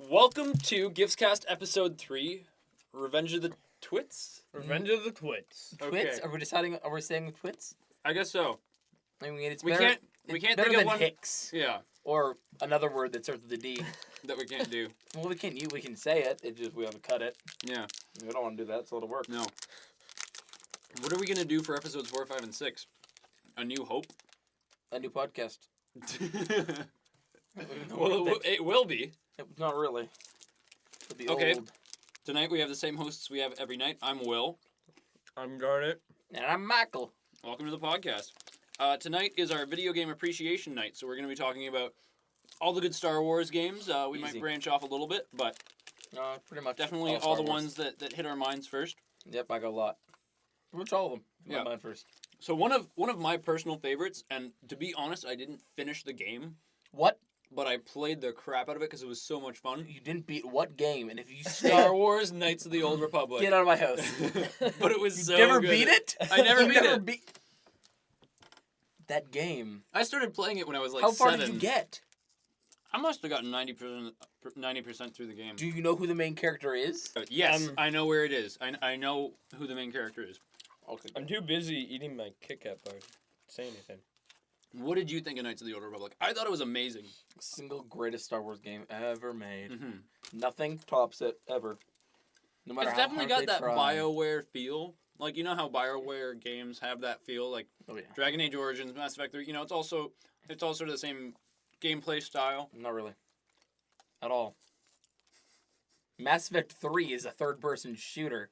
Welcome to GIFTScast episode 3, Revenge of the Twits? Revenge of the Twits. Twits? Okay. Are we saying the Twits? I guess so. I mean, it's We better, can't it's think better of than one. Hicks. Yeah, Or another word that starts with a D. that we can't do. Well, we can say it. It just we have to cut it. Yeah, We don't want to do that. It's a lot of work. no. What are we going to do for episodes 4, 5, and 6? A New Hope? A new podcast. Well, it will be. Not really. It'll be Okay. old. Tonight we have the same hosts we have every night. I'm Will. I'm Garnet. And I'm Michael. Welcome to the podcast. Tonight is our video game appreciation night, so we're going to be talking about all the good Star Wars games. We might Easy. branch off a little bit, but Pretty much. definitely all Star the Wars. ones that hit our minds first. Yep, I got a lot. Pretty much all of them. Yeah. Mine first. So one of my personal favorites, and to be honest, I didn't finish the game, What? but I played the crap out of it because it was so much fun. You didn't beat what game? And if you Star Wars Knights of the Old Republic. get out of my house. But it was You so never good. beat it? I never You beat it. beat that game. I started playing it when I was like How far 7. did you get? I must have gotten 90% through the game. Do you know who the main character is? Yes, I know where it is. I know who the main character is. Okay. I'm too busy eating my Kit Kat bar to say anything. What did you think of Knights of the Old Republic? I thought it was amazing. Single greatest Star Wars game ever made. Mm-hmm. Nothing tops it ever. No matter It's how definitely hard got that they try. BioWare feel. Like, you know how BioWare games have that feel? Like, Oh yeah. Dragon Age Origins, Mass Effect 3, it's all sort of the same gameplay style. Not really. At all. Mass Effect 3 is a third-person shooter.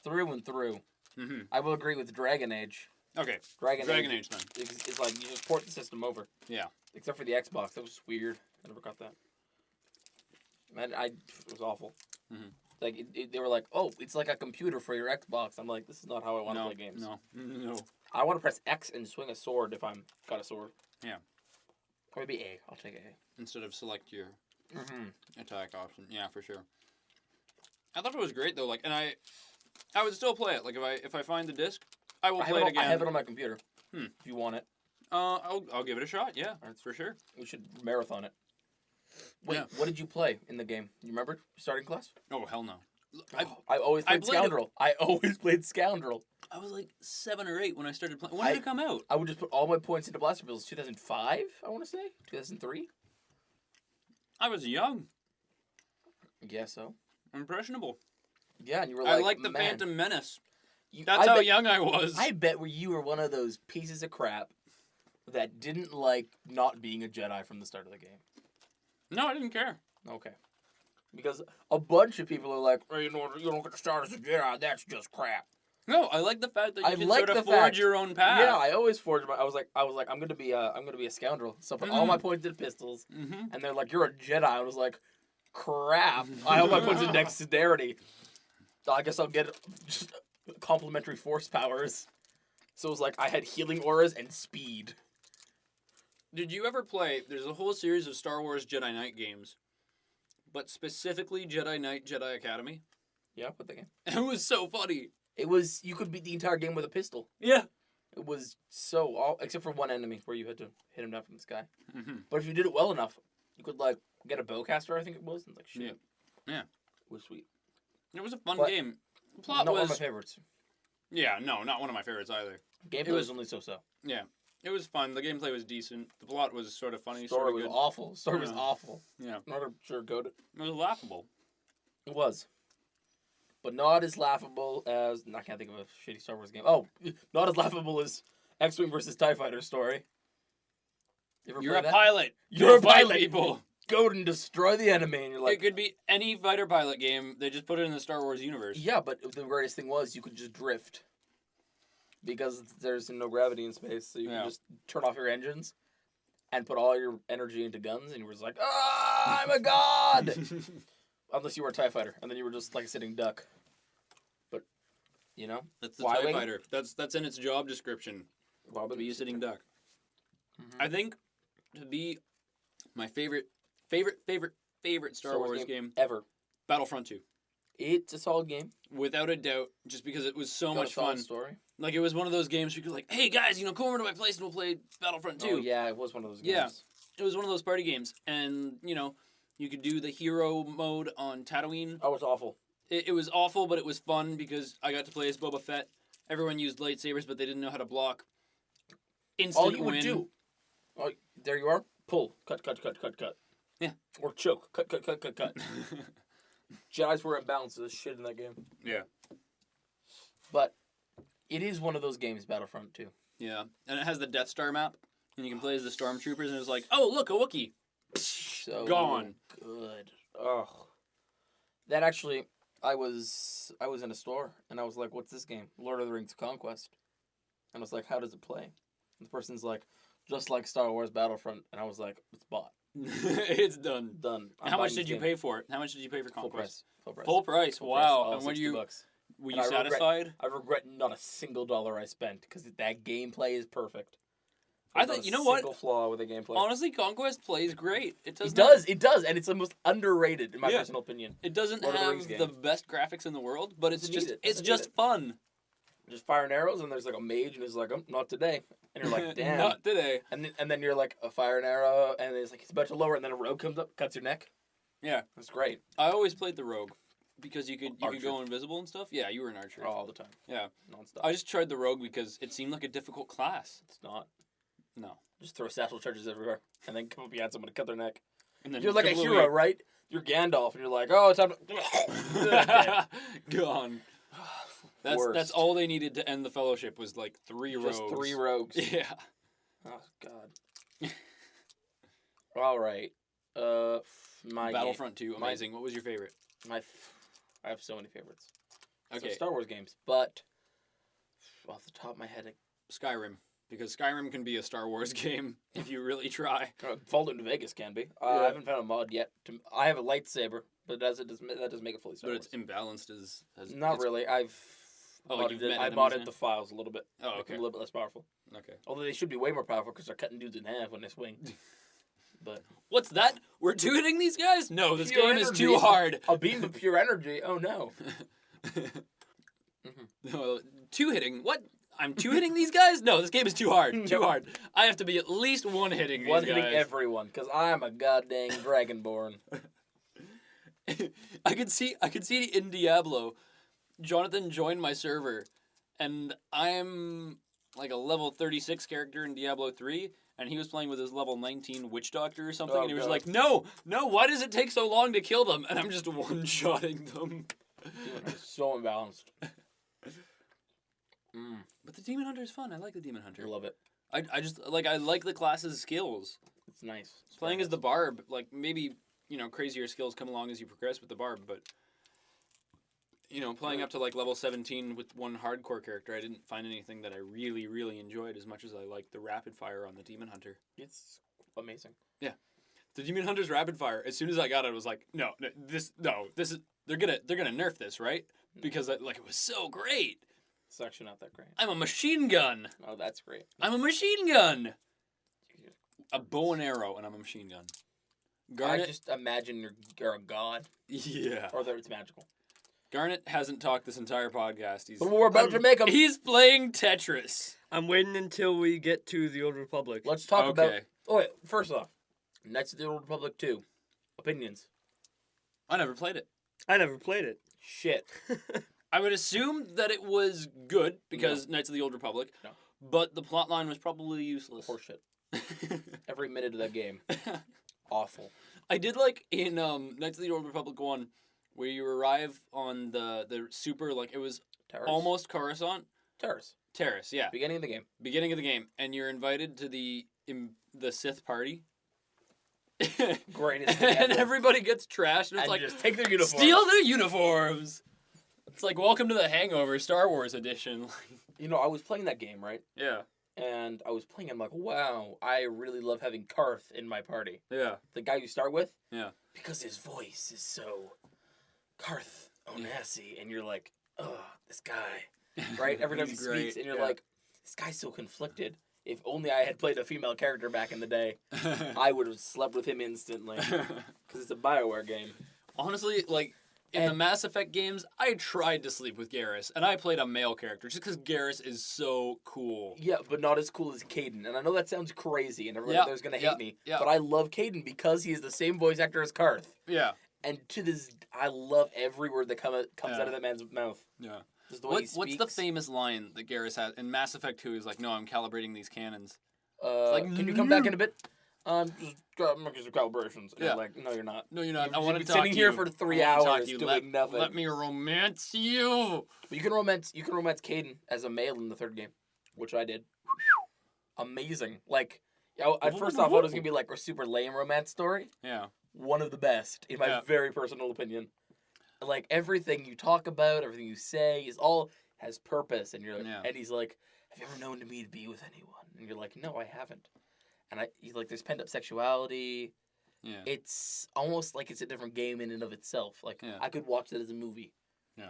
Through and through. Mm-hmm. I will agree with Dragon Age. Okay, Dragon Age then. is like you just port the system over. Yeah. Except for the Xbox, that was weird. I never got that. Man, it was awful. Mhm. Like they were like, oh, it's like a computer for your Xbox. I'm like, this is not how I want to No, play games. no. I want to press X and swing a sword if I'm got a sword. Yeah. Or maybe A. I'll take A. Instead of select your Mm-hmm. attack option. Yeah, for sure. I thought it was great though. Like, and I would still play it. Like, if I find the disc, I will play it again. I have it on my computer. Hmm. If you want it, I'll give it a shot. Yeah, that's for sure. we should marathon it. Wait, Yeah. what did you play in the game? You remember starting class? Oh hell no. I always I played played it- Scoundrel. I always played Scoundrel. I was like 7 or 8 when I started playing. When did it come out? I would just put all my points into Blaster Bills. 2005, I want to say. 2003. I was young, Yeah, so. impressionable. Yeah, and you were I like, liked the man, Phantom Menace. you- That's I how bet- young I was. I bet you were one of those pieces of crap that didn't like not being a Jedi from the start of the game. No, I didn't care. Okay. Because a bunch of people are like, oh, you don't get to start as a Jedi. That's just crap. No, I like the fact that you I can like sort of the forge fact- your own path. Yeah, I always forged my. I was like, I'm gonna be a scoundrel. So I put all my points into pistols, Mm-hmm. and they're like, you're a Jedi. I was like, crap. I hope my points in dexterity. I guess I'll get just complementary force powers. So it was like I had healing auras and speed. Did you ever play? There's a whole series of Star Wars Jedi Knight games, but specifically Jedi Knight Jedi Academy. Yeah, put the game. It was so funny. It was you could beat the entire game with a pistol. Yeah. It was so all except for one enemy where you had to hit him down from the sky. Mm-hmm. But if you did it well enough, you could like get a bowcaster. I think it was. And like shoot. Yeah. It was sweet. It was a fun But game. The plot Not one of my was. favorites. Yeah, no, not one of my favorites either. Gameplay It was was- only so-so. Yeah. It was fun. The gameplay was decent. The plot was sort of funny. Story Sort of was good. awful. Story was Yeah. awful. Yeah. Not a sure go to. It was laughable. It was. But not as laughable as I can't think of a shitty Star Wars game. Oh, not as laughable as X-Wing versus TIE Fighter story. You ever You're play a that? pilot. You're You a fight pilot. people. Go and destroy the enemy, and you're It like, could be any fighter pilot game. They just put it in the Star Wars universe. yeah. But the greatest thing was you could just drift because there's no gravity in space, so you Yeah. can just turn off your engines and put all your energy into guns, and you were just like, ah, I'm a god. Unless you were a TIE Fighter, and then you were just like a sitting duck. But, you know, That's the Y-wing? TIE fighter. That's in its job description. Bob To be a sitting duck. Mhm. I think to be my favorite Star Wars game, ever. Battlefront 2. It's a solid game. Without a doubt, just because it was so Got a much solid fun. story. Like, it was one of those games where you could like, hey guys, come over to my place and we'll play Battlefront 2. Oh yeah, it was one of those games. Yeah. It was one of those party games. And, You could do the hero mode on Tatooine. Oh, it's awful. It was awful, but it was fun because I got to play as Boba Fett. Everyone used lightsabers, but they didn't know how to block. Instant All you win. would do. Oh, there you are. Pull. Cut. Yeah. Or choke. Cut. Jedi's were imbalanced as shit in that game. Yeah. But it is one of those games, Battlefront 2. Yeah, and it has the Death Star map, and you can play as the Stormtroopers, and it's like, oh, look, a Wookiee. So Gone. good. Ugh. That actually, I was in a store, and I was like, what's this game? Lord of the Rings Conquest. And I was like, how does it play? And the person's like, just like Star Wars Battlefront. And I was like, it's bought. It's done. Done. How much did you pay for it? How much did you pay for Full Conquest? price. Full price. Full Wow. price. And when you $60. were And you I regret- satisfied? I regret not a single dollar I spent because that gameplay is perfect. I There's thought not you know a what? single flaw with the gameplay. Honestly, Conquest plays great. It does. It does, and it's the most underrated in my Yeah. personal opinion. It doesn't Lord of the Rings have game. the best graphics in the world, but it's Doesn't just need it. it's Doesn't just need it. fun. Just firing arrows, and there's like a mage, and he's like, oh, not today. And you're like, damn. Not today. And then you're like, a fire an arrow, and it's like, he's about to lower, and then a rogue comes up, cuts your neck. Yeah. That's great. I always played the rogue because you could Archer. go invisible and stuff. Yeah, you were an archer. All the time. Yeah. Nonstop. I just tried the rogue because it seemed like a difficult class. It's not. No. Just throw satchel charges everywhere, and then come up behind someone to cut their neck. And then You're like a kablooey. hero, right? You're Gandalf, and you're like, oh, it's time to... Gone. That's Worst. all they needed to end the fellowship was like three rogues. Just 3 rogues. Yeah. Oh, God. All right. My Battlefront 2, my- amazing. What was your favorite? I have so many favorites. Okay. So Star Wars games, but off the top of my head, Skyrim. Because Skyrim can be a Star Wars game if you really try. Fallout New Vegas can be. Yeah. I haven't found a mod yet. I have a lightsaber, but that doesn't make it fully Star But Wars. it's imbalanced as Not it's, really. I've Oh, you've met I enemies modded now? the files a little bit. Oh, Make okay. them a little bit less powerful. Okay. Although they should be way more powerful because they're cutting dudes in half when they swing. But What's that? We're two-hitting these guys? No, this Pure game is energy. too hard. a beam of pure energy. Oh no. No, two-hitting? What? I'm two-hitting these guys? No, this game is too hard. Too hard. I have to be at least one-hitting these One hitting guys. everyone because I'm a goddamn dragonborn. I could see in Diablo, Jonathan joined my server, and I'm like a level 36 character in Diablo 3, and he was playing with his level 19 witch doctor or something, Oh, and he was God. like, no, why does it take so long to kill them? And I'm just one-shotting them. So imbalanced. But the Demon Hunter is fun. I like the Demon Hunter. I love it. I just, like, I like the class's skills. It's nice. It's Playing very as the barb, like, maybe, crazier skills come along as you progress with the barb, but, playing up to, like, level 17 with one hardcore character, I didn't find anything that I really, really enjoyed as much as I liked the rapid fire on the Demon Hunter. It's amazing. Yeah. The Demon Hunter's rapid fire, as soon as I got it, I was like, this is, they're gonna nerf this, right? Because, it was so great. It's actually not that great. I'm a machine gun. Oh, that's great. I'm a machine gun. A bow and arrow, and I'm a machine gun. Garnet. I just imagine you're a god, Yeah. or that it's magical. Garnet hasn't talked this entire podcast. But we're about to make them. He's playing Tetris. I'm waiting until we get to the Old Republic. Let's talk about. Okay. Oh wait, first off, Knights of the Old Republic 2. Opinions. I never played it. I never played it. Shit. I would assume that it was good because Knights of the Old Republic, No. but the plotline was probably useless. Horseshit. Every minute of that game. Awful. I did like in Knights of the Old Republic 1 where you arrive on the super, like, it was Terrace. almost Coruscant. Terrace. Terrace, yeah. Beginning of the game. Beginning of the game, and you're invited to the Sith party. Greatest. And everybody gets trashed, and it's And like, you just take their uniform. steal their uniforms! It's like, welcome to the Hangover Star Wars edition. You know, I was playing that game, right? Yeah. And I was playing, I'm like, wow, I really love having Karth in my party. Yeah. The guy you start with. Yeah. Because his voice is so Karth Onassi, and you're like, oh, this guy. Right? Every time he He's great, speaks, and you're yeah. like, this guy's so conflicted. If only I had played a female character back in the day, I would have slept with him instantly. Because it's a BioWare game. Honestly, like, In the Mass Effect games, I tried to sleep with Garrus, and I played a male character just because Garrus is so cool. Yeah, but not as cool as Caden. And I know that sounds crazy, and everyone out there's going to hate me. Yeah. But I love Caden because he is the same voice actor as Karth. Yeah. And to this, I love every word that comes out of that man's mouth. Yeah. Just the way he What's the speaks. famous line that Garrus has in Mass Effect 2? He's like, "No, I'm calibrating these cannons." Can you come back in a bit? Just making some calibrations. And Yeah. I'm like, no, you're not. No, you're not. You've I want to been talk sitting to here you. for 3 I wanna talk hours to you. doing nothing. Let me romance you. But you can romance Caden as a male in the third game, which I did. Amazing. Like, at first off, I thought it was gonna be like a super lame romance story. Yeah. One of the best, in my very personal opinion. Like everything you talk about, everything you say is all has purpose, and you're like, and he's like, "Have you ever known me to be with anyone?" And you're like, "No, I haven't." And he's like, "There's pent up sexuality." Yeah. It's almost like it's a different game in and of itself. Like I could watch it as a movie. Yeah.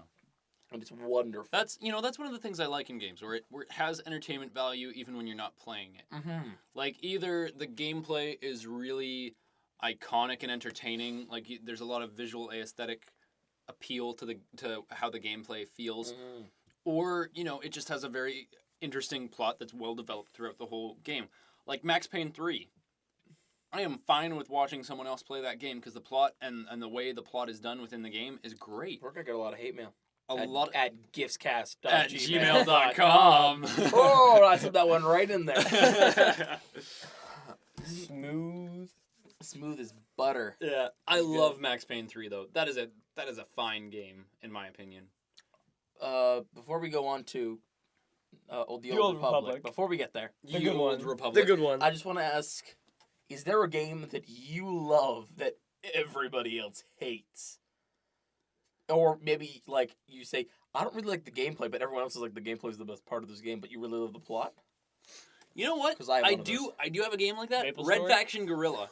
And it's wonderful. That's one of the things I like in games, where it has entertainment value even when you're not playing it. Mm-hmm. Like either the gameplay is really iconic and entertaining, like there's a lot of visual aesthetic appeal to how the gameplay feels, or it just has a very interesting plot that's well developed throughout the whole game. Like Max Payne 3. I am fine with watching someone else play that game because the plot and the way the plot is done within the game is great. We're gonna get a lot of hate mail. At GIFTScast at gmail.com. Oh, I put that one right in there. Smooth as butter. Yeah, I love Max Payne 3 though. That is a fine game in my opinion. Before we go on to the Old Republic, before we get there, The good one. Republic. The good one. I just want to ask: is there a game that you love that everybody else hates? Or maybe like you say, I don't really like the gameplay, but everyone else is like the gameplay is the best part of this game, but you really love the plot. You know what? 'Cause I do have a game like that. Maple Red Story? Faction Guerrilla.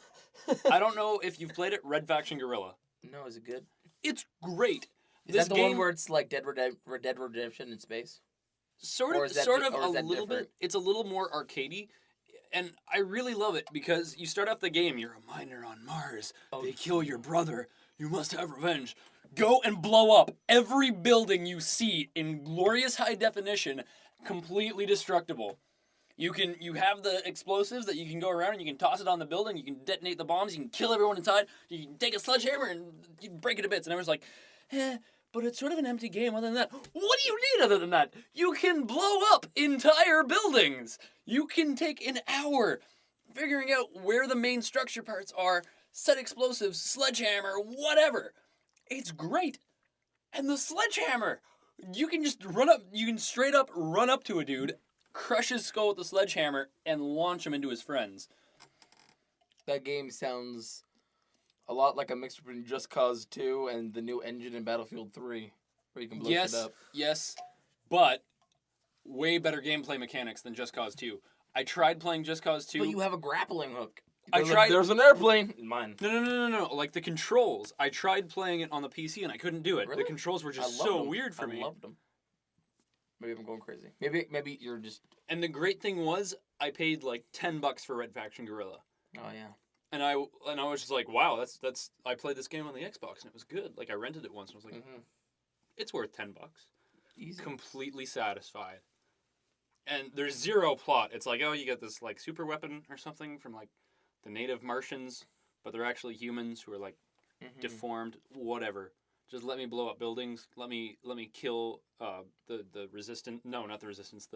I don't know if you've played it. Red Faction Guerrilla. No, is it good? It's great. Is that the one where it's like Dead Redemption in space? Sort or of is that a different? little bit. It's a little more arcadey, and I really love it because you start off the game. You're a miner on Mars. They kill your brother. You must have revenge. Go and blow up every building you see in glorious high definition, completely destructible. You have the explosives that you can go around and you can toss it on the building. You can detonate the bombs. You can kill everyone inside. You can take a sledgehammer and you break it to bits. And everyone's like, but it's sort of an empty game other than that. What do you need other than that? You can blow up entire buildings. You can take an hour figuring out where the main structure parts are, set explosives, sledgehammer, whatever. It's great. And the sledgehammer, you can just straight up run up to a dude, crush his skull with the sledgehammer, and launch him into his friends. That game sounds a lot like a mix between Just Cause 2 and the new engine in Battlefield 3, where you can blow shit up. Yes, but way better gameplay mechanics than Just Cause 2. I tried playing Just Cause 2. But you have a grappling hook. There's an airplane. Mine. No. Like the controls. I tried playing it on the PC and I couldn't do it. Really? The controls were I just loved so them. weird for me. I loved them. Maybe I'm going crazy. Maybe you're just... And the great thing was, I paid like $10 for Red Faction Guerrilla. Oh, yeah. And I was just like, wow, that's I played this game on the Xbox and it was good. Like I rented it once and I was like, it's worth $10. Easy. Completely satisfied. And there's zero plot. It's like, oh, you get this like super weapon or something from like the native Martians, but they're actually humans who are like deformed, whatever. Just let me blow up buildings. Let me kill the resistance. No, not the resistance.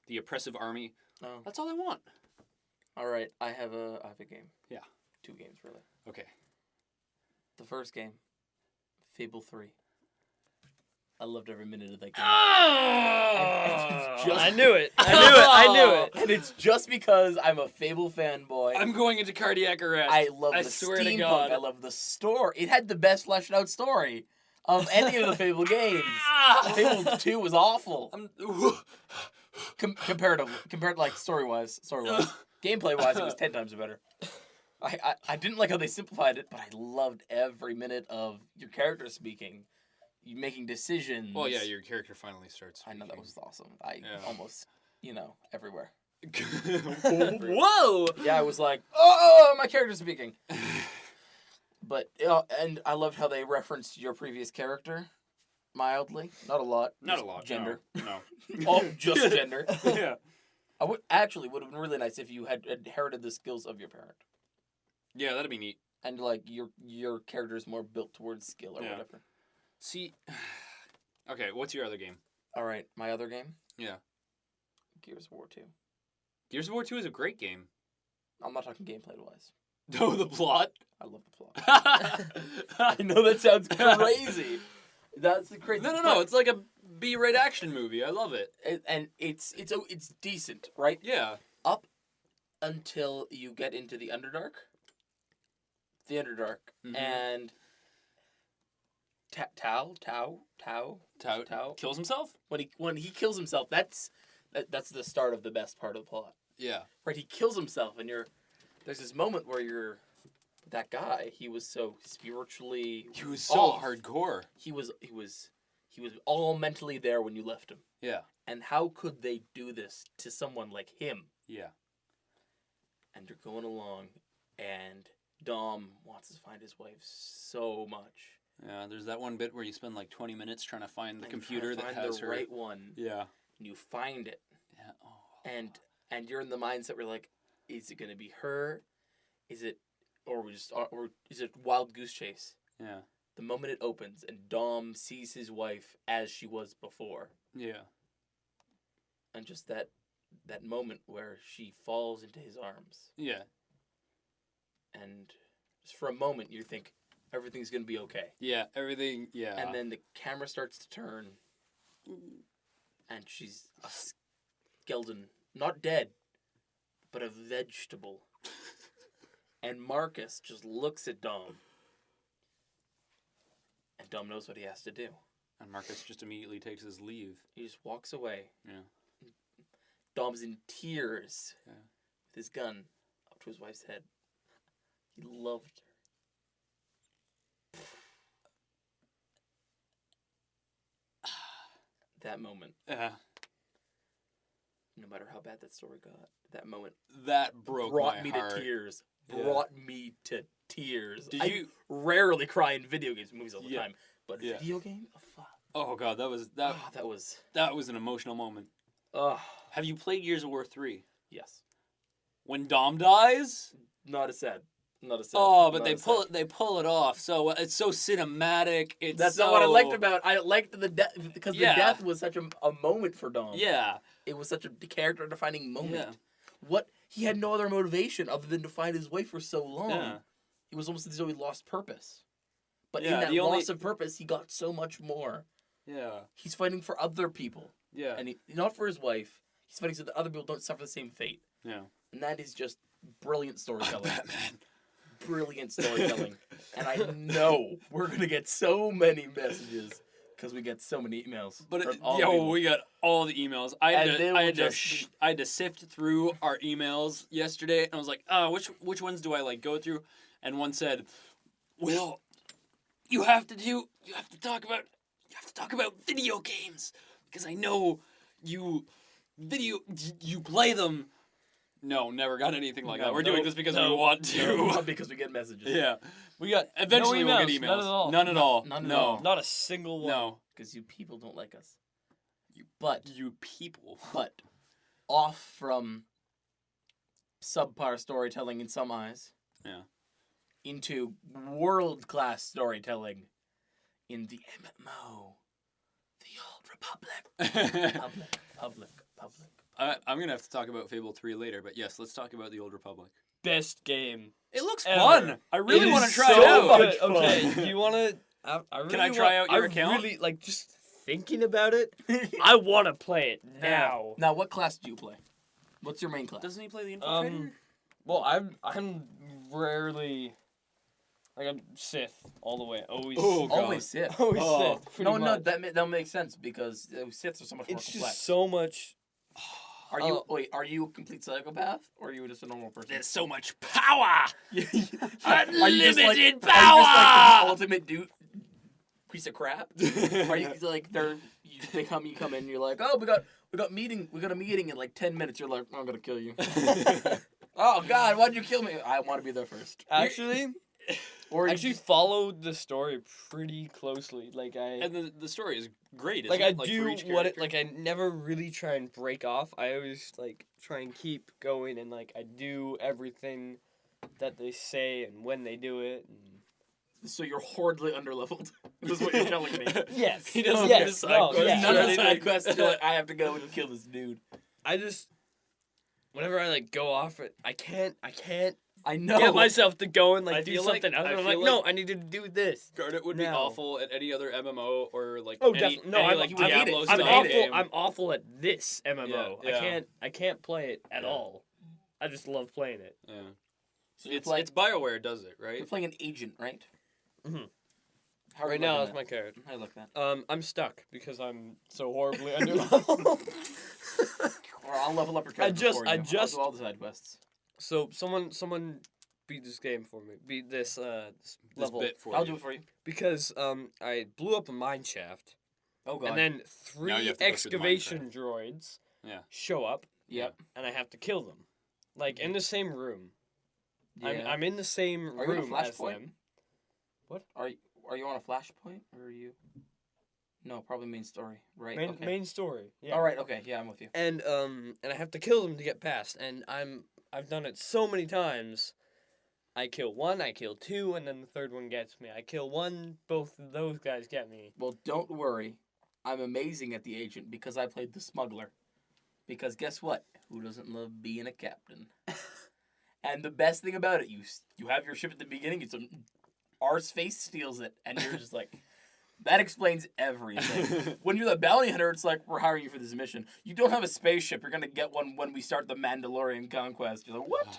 The oppressive army. Oh. That's all I want. All right, I have a game. Yeah. 2 games, really. Okay. The first game, Fable 3. I loved every minute of that game. I knew it. I knew it. And it's just because I'm a Fable fanboy. I'm going into cardiac arrest. I love the swear to steampunk. God. I love the story. It had the best fleshed out story of any of the Fable games. Fable 2 was awful. Compared like story-wise. Gameplay-wise, it was 10 times better. I didn't like how they simplified it, but I loved every minute of your character speaking. You making decisions. Well, yeah, your character finally starts speaking. I know, that was awesome. Almost, everywhere. Whoa! Yeah, I was like, oh, my character's speaking. But and I loved how they referenced your previous character, mildly, not a lot. Not just a lot. Gender. No. Oh, just gender. Yeah. I would have been really nice if you had inherited the skills of your parent, Yeah, that'd be neat. and like your character is more built towards skill or Yeah. whatever. See. Okay, what's your other game? All right, my other game. Yeah. Gears of War 2. Gears of War 2 is a great game. I'm not talking gameplay wise. No, the plot. I love the plot. I know that sounds crazy. That's the crazy. No. It's like a B-rate action movie. I love it. And it's decent, right? Yeah. Up until you get into the Underdark. Mhm. And Tao Kills himself? when he kills himself, that's the start of the best part of the plot. Yeah. Right, he kills himself, and there's this moment where that guy. He was so spiritually. He was so off. hardcore. He was all mentally there when you left him. Yeah. And how could they do this to someone like him? Yeah. And you're going along, and Dom wants to find his wife so much. Yeah, there's that one bit where you spend like 20 minutes trying to find the And computer trying to that find has the her. right one. Yeah. And you find it. Yeah. Oh. And you're in the mindset where like, is it gonna be her? Is it or is it Wild Goose Chase? Yeah. The moment it opens and Dom sees his wife as she was before. Yeah. And just that moment where she falls into his arms. Yeah. And just for a moment you think everything's gonna be okay. Yeah. Everything. Yeah. And then the camera starts to turn and she's a skeleton. Not dead, but a vegetable. And Marcus just looks at Dom. And Dom knows what he has to do. And Marcus just immediately takes his leave. He just walks away. Yeah. Dom's in tears. Yeah. With his gun up to his wife's head. He loved her. That moment. Yeah. No matter how bad that story got, that moment That broke brought my me heart. to tears. Yeah. Brought me to tears. Did I you? rarely cry in video games, movies all the Yeah. time, but Yeah. video game, oh, fuck. Oh god, that was That was. an emotional moment. Oh, Have you played Gears of War 3? yes. When Dom dies? Not as sad. Not as sad. Oh, but Not they as pull sad. it. They pull it off. So it's so cinematic. It's That's so... not what I liked about. I liked the death because Yeah. the death was such a moment for Dom. Yeah. It was such a character-defining moment. Yeah. What he had no other motivation other than to find his wife for so long. Yeah. It was almost as though he lost purpose. But Yeah, in that the only- loss of purpose, he got so much more. Yeah. He's fighting for other people, Yeah. and not for his wife. He's fighting so that other people don't suffer the same fate. Yeah. And that is just brilliant storytelling. Batman. Brilliant storytelling. And I know we're gonna get so many messages because we get so many emails. But from all yo, people. we got all the emails. I And they will had just to sift through our emails yesterday, and I was like, oh, which ones do I like go through? And one said, "Will, you have to talk about video games because I know you play them." No, never got anything like that. We're doing this because we want to. Not because we get messages. Yeah. We got Eventually no we'll emails, get emails. None at all. None at all. None at no. all. Not a single one. No. Because you people don't like us. You But people. off from subpar storytelling in some eyes. Yeah. Into world-class storytelling in the MMO. The Old Republic. Public. I'm gonna have to talk about Fable 3 later, but yes, let's talk about the Old Republic. Best game. It looks Ever. fun. I really It want to is try so it out. good. Okay, do you want to? Can I try out your account? Really, like, just thinking about it, I want to play it now. Now, what class do you play? What's your main class? Doesn't he play the Infiltrator? Well, I'm rarely like I'm Sith all the way. Always. Oh, God. Always Sith. Always Oh. Sith. pretty much. that makes sense because Siths are so much more It's complex. just so much. Are you a complete psychopath or are you just a normal person? There's so much power. Are you just like- Unlimited Are you just like power! the ultimate piece of crap? Are you like you come in and you're like, oh, we got a meeting in like 10 minutes. You're like, I'm gonna kill you. Oh God, why'd you kill me? I want to be there first. Actually, Or I you actually just- followed the story pretty closely. Like And the story is great. Isn't like it? I for do each what it character? like I never really try and break off. I always like try and keep going and like I do everything that they say and when they do it. And... So you're horribly underleveled. Is what you're telling me. Yes. He doesn't yes, get his side no, quests yeah. None of the anything. side quests. You're like, I have to go and kill this dude. I just whenever I like go off it, I can't I know. get myself to go and like I do feel like- something else. I I'm feel like, like- no, I need to do this. Garnet would be Now. awful at any other MMO or like Oh, any, definitely. No, any, I'm, like you would hate it. Diablo I'm style awful. game. I'm awful at this MMO. Yeah, yeah. I can't play it at Yeah. all. I just love playing it. Yeah. So you're, It's BioWare does it, right? you're playing an agent, right? Mhm. How are Right you now, looking that's my at character. that? How you look at that? I'm stuck because I'm so horribly underleveled. Or I'll level up your character for you. I just- I'll do all the side quests. So someone beat this game for me. Beat this This level bit for I'll you. do it for you. because I blew up a mine shaft Oh god. and then Now you three have to go through the mine excavation droids Yeah. show up Yep. and I have to kill them, like in the same room. Yeah. I'm in the same Are you in a room as flashpoint? them. Are you on a flashpoint or are you? No, probably main story. Right. Main, okay. main story. Yeah. All right. Okay. Yeah, I'm with you. And I have to kill them to get past, and I've done it so many times. I kill one, I kill two, and then the third one gets me. I kill one, both of those guys get me. Well, don't worry. I'm amazing at the agent because I played the smuggler. Because guess what? Who doesn't love being a captain? And the best thing about it, you have your ship at the beginning. It's R's face steals it, and you're just like, that explains everything. When you're the bounty hunter, it's like, we're hiring you for this mission. You don't have a spaceship. You're gonna get one when we start the Mandalorian conquest. You're like, what?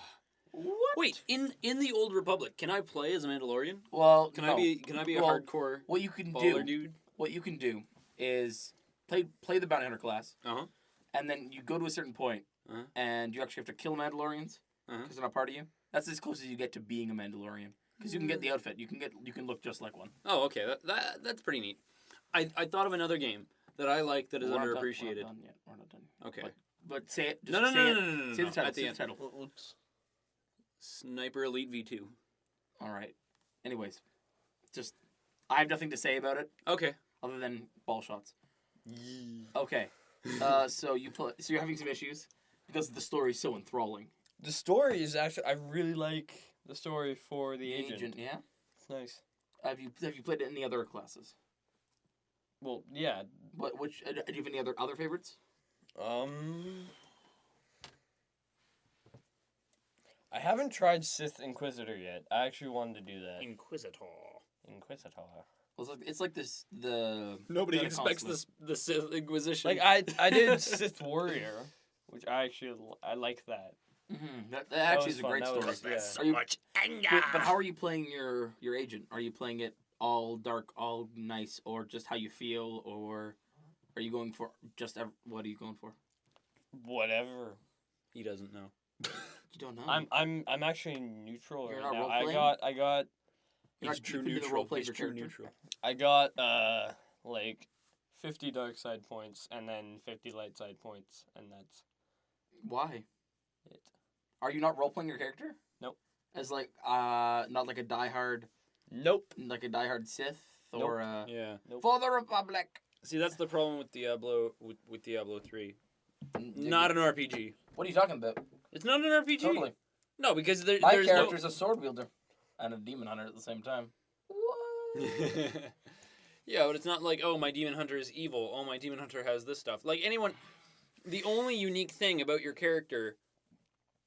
What? Wait, in the Old Republic, can I play as a Mandalorian? Well, Can no. I be a Well, hardcore What you can baller do? dude? What you can do is play the bounty hunter class, Uh-huh. and then you go to a certain point, Uh-huh. and you actually have to kill Mandalorians Uh-huh. because they're not part of you. That's as close as you get to being a Mandalorian. Because you can get the outfit. You can look just like one. Oh, okay. That's pretty neat. I thought of another game that I like that is We're not done- underappreciated. We're not done yet. We're not done. Okay. But say it. Just No, no, say no, it. no, no, no, no, Say no. the title. At the Say end. the title. Whoops. Sniper Elite V2. All right. Anyways, just I have nothing to say about it Okay. other than ball shots. Okay. So you're having some issues because the story is so enthralling. The story is actually I really like the story for the agent. Yeah. It's nice. Have you played it in the other classes? Well, yeah. Which do you have any other favorites? I haven't tried Sith Inquisitor yet. I actually wanted to do that. Inquisitor. Inquisitor. Well, it's like this the Nobody the expects consulate. the Sith Inquisition. Like I did Sith Warrior, which I like that. Mm-hmm. That actually is a fun. great That story. was- yeah. so Are you- much anger. But how are you playing your agent? Are you playing it all dark, all nice, or just how you feel, or are you going for what are you going for? Whatever. He doesn't know. You don't know. I'm actually neutral You're right not now. role-playing? I got You're He's not true deep into the neutral. roleplay He's of your true character? neutral. I got like 50 dark side points and then 50 light side points, and that's Why? it. Are you not role playing your character? Nope. As like not like a diehard Nope. Sith or Yeah. for the Republic. See, that's the problem with Diablo with Diablo 3. Not an RPG. What are you talking about? It's not an RPG. Totally. No, because My there's character's a sword wielder and a demon hunter at the same time. no. Yeah, but it's not like, oh, my demon hunter is evil. Oh, my demon hunter has this stuff. Like anyone, the only unique thing about your character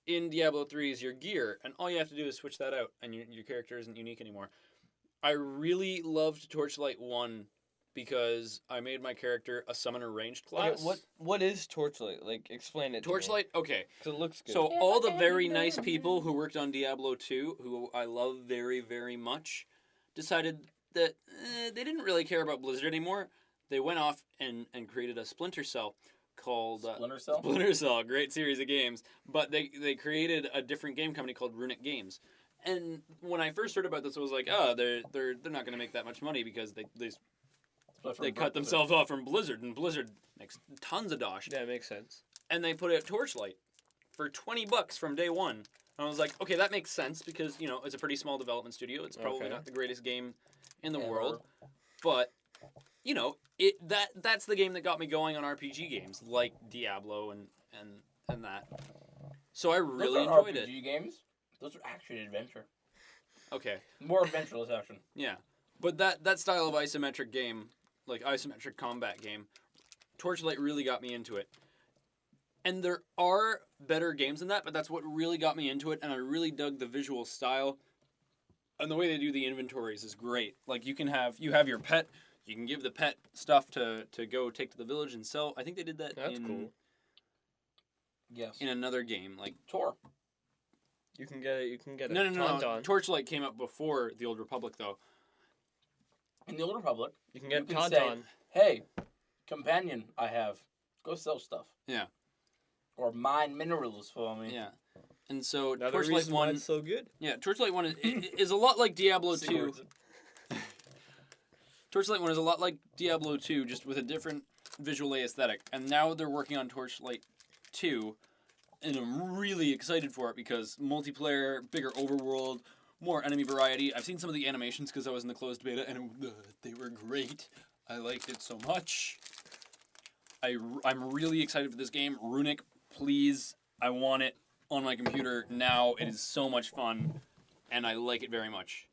in Diablo 3 is your gear, and all you have to do is switch that out, and your character isn't unique anymore. I really loved Torchlight 1 because I made my character a summoner ranged class. Okay, what is Torchlight? Like, explain it. Torchlight? Okay. Because it looks good. So all the very nice people who worked on Diablo 2, who I love very, very much, decided that they didn't really care about Blizzard anymore. They went off and created a Splinter Cell called... Splinter Cell? Splinter Cell, great series of games. But they created a different game company called Runic Games. And when I first heard about this, I was like, oh, they're not going to make that much money because they cut themselves off from Blizzard, and Blizzard makes tons of dosh. Yeah, it makes sense. And they put out Torchlight for $20 from day one. And I was like, okay, that makes sense because, you know, it's a pretty small development studio. It's probably Okay. not the greatest game in the Ever. world. But, you know, that's the game that got me going on RPG games, like Diablo and that. So I really Those aren't enjoyed RPG it. games. Those are action adventure. Okay. More adventureless action. Yeah. But that style of isometric game, like isometric combat game, Torchlight really got me into it. And there are better games than that, but that's what really got me into it, and I really dug the visual style. And the way they do the inventories is great. Like you have your pet, you can give the pet stuff to go take to the village and sell. I think they did that That's cool. Yes. in another game. Like Tor. You can get a no. Tauntaun. Torchlight came up before the Old Republic though. In the Old Republic, You can get you can say- Tauntaun. hey, companion I have, go sell stuff. Yeah. Or mine minerals for me. Yeah. And so Another Torchlight reason why 1 it's so good. Yeah, Torchlight 1 is a lot like Diablo 2. Cigarettes. Torchlight 1 is a lot like Diablo 2, just with a different visual aesthetic. And now they're working on Torchlight 2, and I'm really excited for it because multiplayer, bigger overworld, more enemy variety. I've seen some of the animations because I was in the closed beta, and they were great. I liked it so much. I'm really excited for this game. Runic, please, I want it on my computer now. It is so much fun, and I like it very much.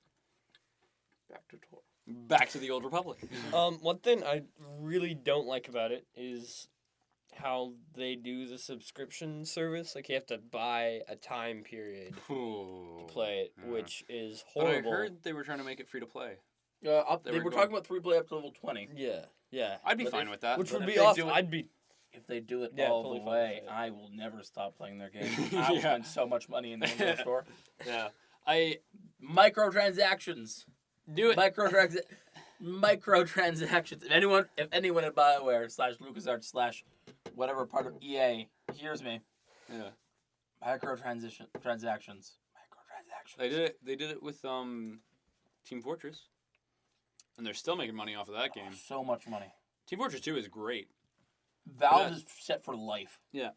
Back to Tor. Back to the Old Republic. One thing I really don't like about it is how they do the subscription service. Like you have to buy a time period to play it, Yeah. which is But I horrible. heard they were trying to make it free to play. They were were going- talking about 3 play up to level 20. Yeah. I'd be But fine if- with that. Which But would if be they awesome. do it- I'd be. If they do it Yeah, all totally the fine way, with it. I will never stop playing their game. I will Yeah. spend so much money in the Windows Store. Yeah. Microtransactions. Do it. Microtransactions. If anyone at BioWare / LucasArts / whatever part of EA hears me, Yeah. transactions. They did it with Team Fortress. And they're still making money off of that game. So much money. Team Fortress 2 is great. Valve Yeah. is set for life. They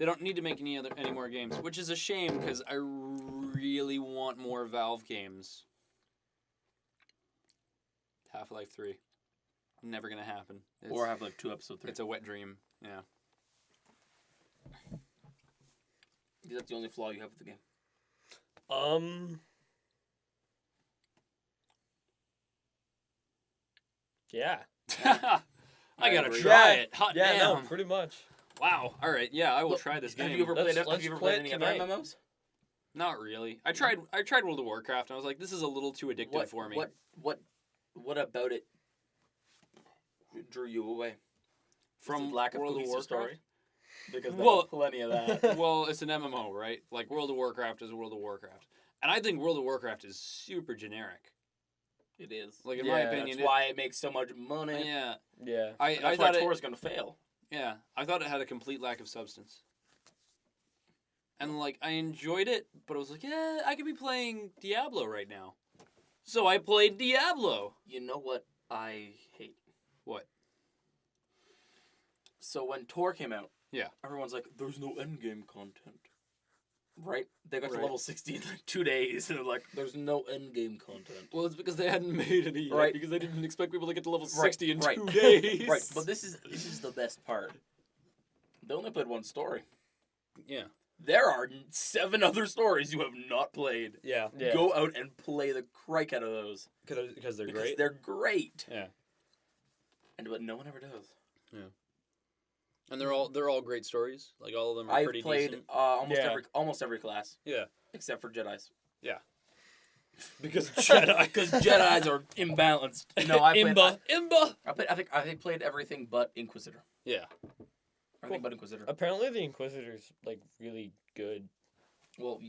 don't need to make any more games, which is a shame because I really want more Valve games. Half-Life 3. Never gonna happen. Or have like 2 episode 3. It's a wet dream. Yeah. That's the only flaw you have with the game. Yeah. I gotta agree. try Yeah. it. Hot Yeah. damn. No, pretty much. Wow. All right. Yeah, I will Look, try this Have game. you ever Let's- played? Have let's you ever play played it any other tonight. MMOs? Not really. I tried World of Warcraft and I was like, this is a little too addictive for me. What about it drew you away? From Is it lack of World of cohesive Warcraft? story? Because Well- there's plenty of that. Well, it's an MMO, right? Like World of Warcraft is World of Warcraft. And I think World of Warcraft is super generic. It is. Like, in my Yeah, opinion, that's why it makes so much money. Yeah. Yeah. I And that's thought why it Tor's gonna fail. Yeah, I thought it had a complete lack of substance. And like I enjoyed it, but I was like, yeah, I could be playing Diablo right now. So I played Diablo. You know what I hate? What? So when Tor came out, Yeah. everyone's like, "There's no endgame content." Right? They got to Right. level 60 in like 2 days, and they're like, "There's no endgame content." Well, it's because they hadn't made any yet, Right. because they didn't expect people to get to level Right, 60 in right. 2 days. Right, but this is the best part. They only played one story. Yeah. There are 7 other stories you have not played. Yeah. Go out and play the crike out of those. Because they're Because great. they're great. Yeah. But no one ever does. And they're all great stories. Like all of them are I've pretty played decent. almost every class. Yeah. Except for Jedi's. Because Jedi. Because Jedi's are imbalanced. No, I played. Imba. I played everything but Inquisitor. Yeah. Everything but Inquisitor. Apparently, the Inquisitor's like really good. Well,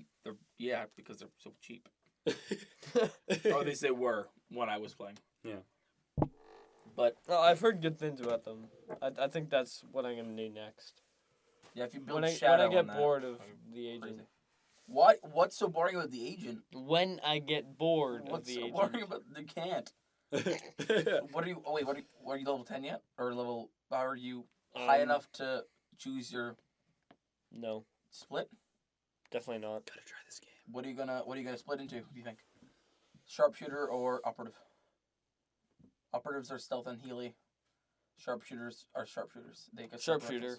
because they're so cheap. Or at least they were when I was playing. Yeah. But Oh, I've heard good things about them. I think that's what I'm gonna need next. yeah, if you build When I Shadow get on that, bored of fucking the agent. crazy. What's so boring about the agent? When I get bored of What's the so agent. boring about you can't? What are you? Oh wait, are you level 10 yet? Or level? Are you high enough to choose your No. split? definitely not. Gotta try this game. What are you gonna split into? What do you think? Sharpshooter or operative? Operatives are stealth and Healy. Sharpshooters are sharpshooters. They get Sharpshooter.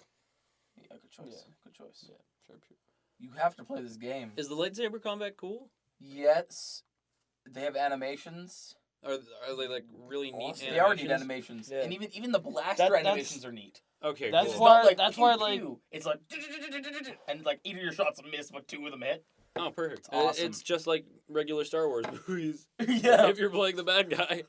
Yeah, good choice. Yeah. Good choice. Yeah, sharpshooter. You have to play this game. Is the lightsaber combat cool? Yes, they have animations. Are they like really neat? Awesome. Animations? They are neat animations, Yeah. and even the blaster That's- animations are neat. Okay, That's It's cool. why- not like that's pew, why, like- pew. It's like and like 8 of your shots miss, but 2 of them hit. Oh, perfect. awesome. It's just like regular Star Wars movies. Yeah, If you're playing the bad guy.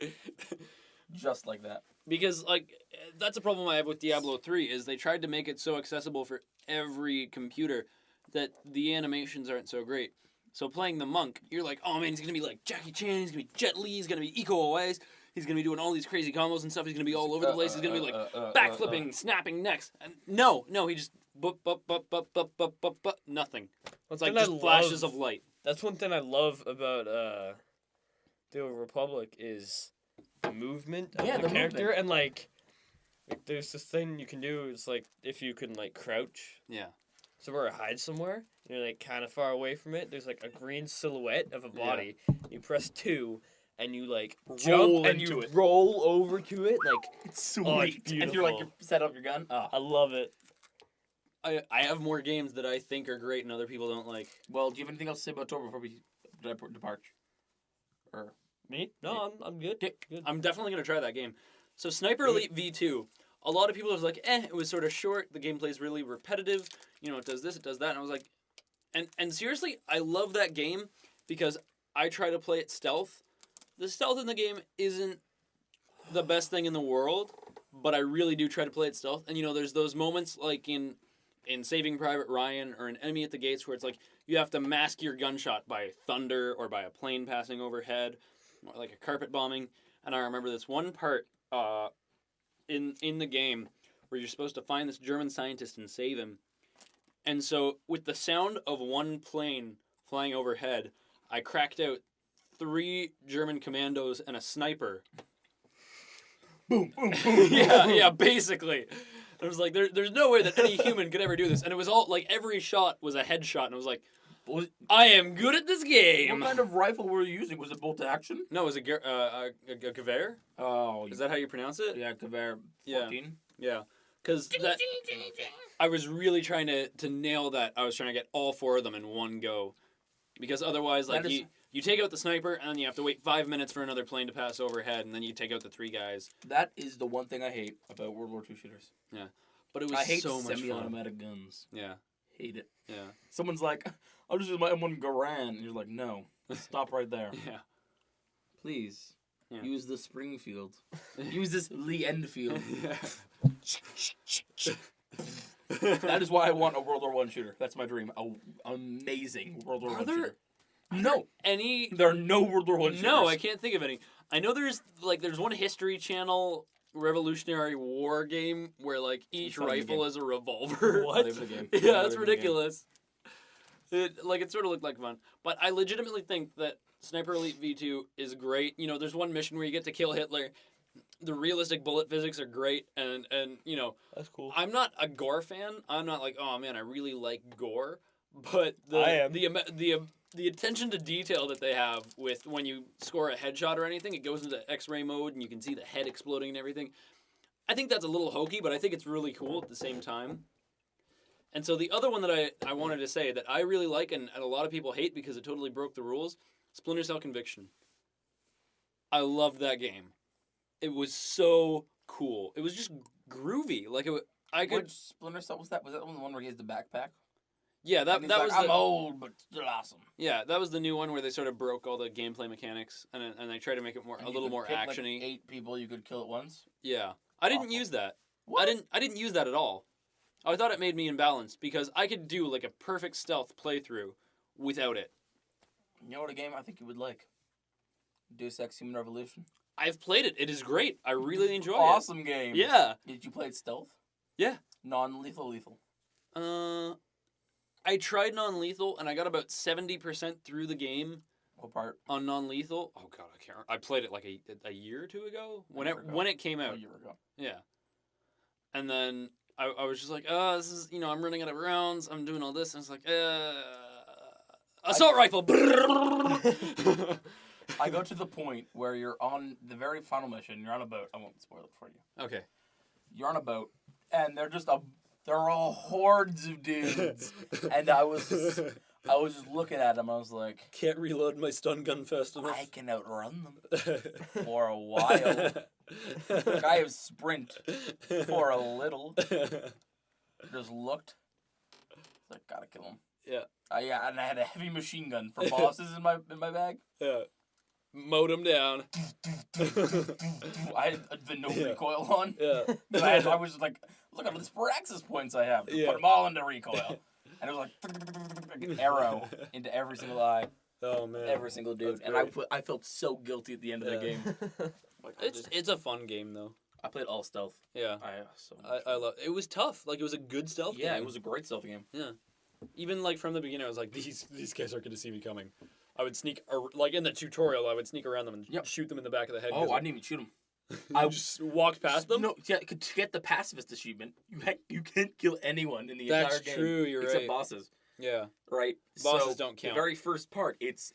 just like that. Because like that's a problem I have with Diablo 3 is they tried to make it so accessible for every computer that the animations aren't so great. So playing the monk, you're like, oh man, he's gonna be like Jackie Chan, he's gonna be Jet Li, he's gonna be Iko Uwais, he's gonna be doing all these crazy combos and stuff. He's gonna be all over the place. He's gonna be like backflipping, snapping necks. And no, he just nothing. It's like just flashes of light. That's one thing I love about the Old Republic is the movement of Yeah, the the character, movement. and like there's this thing you can do. It's like if you can like crouch Yeah. somewhere or hide somewhere, you're like kind of far away from it. There's like a green silhouette of a body. You press 2, and you like jump Roll and into you it. roll over to it. Like It's sweet. Oh, it's and you're like, beautiful. you set up your gun. I love it. I have more games that I think are great and other people don't like. Well, do you have anything else to say about Tor before we depart? Or Me? No, I'm good. Good. I'm definitely gonna try that game. So Sniper Elite V2, a lot of people was like, it was sort of short. The gameplay's really repetitive. You know, it does this, it does that. And I was like, and seriously, I love that game because I try to play it stealth. The stealth in the game isn't the best thing in the world, but I really do try to play it stealth. And you know, there's those moments like in Saving Private Ryan or an Enemy at the Gates where it's like you have to mask your gunshot by thunder or by a plane passing overhead or like a carpet bombing. And I remember this one part in the game where you're supposed to find this German scientist and save him. And so with the sound of one plane flying overhead, I cracked out 3 German commandos and a sniper. boom, boom, boom. yeah, basically. I was like, there's no way that any human could ever do this. And it was all, like, every shot was a headshot. And I was like, I am good at this game. What kind of rifle were you using? Was it bolt action? No, it was a Gewehr? Oh, Is that how you pronounce it? yeah, Gewehr Yeah. 14. Yeah. Because I was really trying to nail that. I was trying to get all 4 of them in one go. Because otherwise, like, That is- you take out the sniper, and then you have to wait 5 minutes for another plane to pass overhead, and then you take out the 3 guys. That is the one thing I hate about World War II shooters. But it was I hate so much fun. semi-automatic guns. Yeah, Hate it. yeah, Someone's like, I'll just use my M1 Garand. And you're like, no. Stop right there. yeah. Please. Yeah. Use the Springfield. Use this Lee Enfield. That is why I want a World War I shooter. That's my dream. A amazing World War Are I there- shooter. No. Any? There are no World War I shooters. No, I can't think of any. I know there's one History Channel Revolutionary War game where like each It's not even a rifle game. is a revolver. What? Not even a game. Yeah, Not it's even a game. ridiculous. It sort of looked like fun, but I legitimately think that Sniper Elite V2 is great. You know, there's one mission where you get to kill Hitler. The realistic bullet physics are great, and you know, That's cool. I'm not a gore fan. I'm not like, oh man, I really like gore, but I am. the attention to detail that they have with when you score a headshot or anything, it goes into X-ray mode and you can see the head exploding and everything. I think that's a little hokey, but I think it's really cool at the same time. And so the other one that I wanted to say that I really like and a lot of people hate because it totally broke the rules, Splinter Cell Conviction. I loved that game. It was so cool. It was just groovy. Like I could. Which Splinter Cell was that? Was that the one where he has the backpack? Yeah, that And he's that like, was I'm the, old, but still awesome. yeah, that was the new one where they sort of broke all the gameplay mechanics and they tried to make it And a you little could more pick, like, actiony. 8 people you could kill at once. Yeah, I didn't Awful. use that. What? I didn't use that at all. I thought it made me imbalanced because I could do like a perfect stealth playthrough without it. You know what a game I think you would like? Deus Ex Human Revolution. I've played it. It is great. I really enjoy Awesome game. it. Yeah. Did you play it stealth? Yeah. Non-lethal, lethal. I tried non-lethal and I got about 70% through the game What part? on non-lethal. Oh god, I can't. I played it like a year or two ago when year ago. when it came out. A year ago. Yeah. And then I was just like, this is, I'm running out of rounds. I'm doing all this. And it's like, Assault rifle. I go to the point where you're on the very final mission. You're on a boat. I won't spoil it for you. Okay. You're on a boat, and they're all hordes of dudes. And I was just looking at them. I was like, Can't reload my stun gun fast enough. I can outrun them for a while. I have sprint for a little. Just looked. Like, gotta kill him. Yeah. Yeah, and I had a heavy machine gun for bosses in my bag. Yeah. Mowed him down. I had the no recoil on. Yeah. And I was like, look at all the Spraxis points I have. Yeah. Put them all into recoil. And it was like an arrow into every single eye. Oh man. Every single dude. That's And I felt so guilty at the end of the game. Like, It's a fun game though. I played all stealth. Yeah. I love it. Was tough. Like it was a good stealth game. Yeah, it was a great stealth game. Yeah. Even like from the beginning I was like, these guys aren't gonna see me coming. I would sneak like in the tutorial I would sneak around them and shoot them in the back of the head. Oh, I didn't even shoot them. I just walked past them? No, yeah, to get the pacifist achievement, you can't kill anyone in the entire game. That's true, you're except right. bosses. Yeah. Right? Bosses don't count. The very first part, it's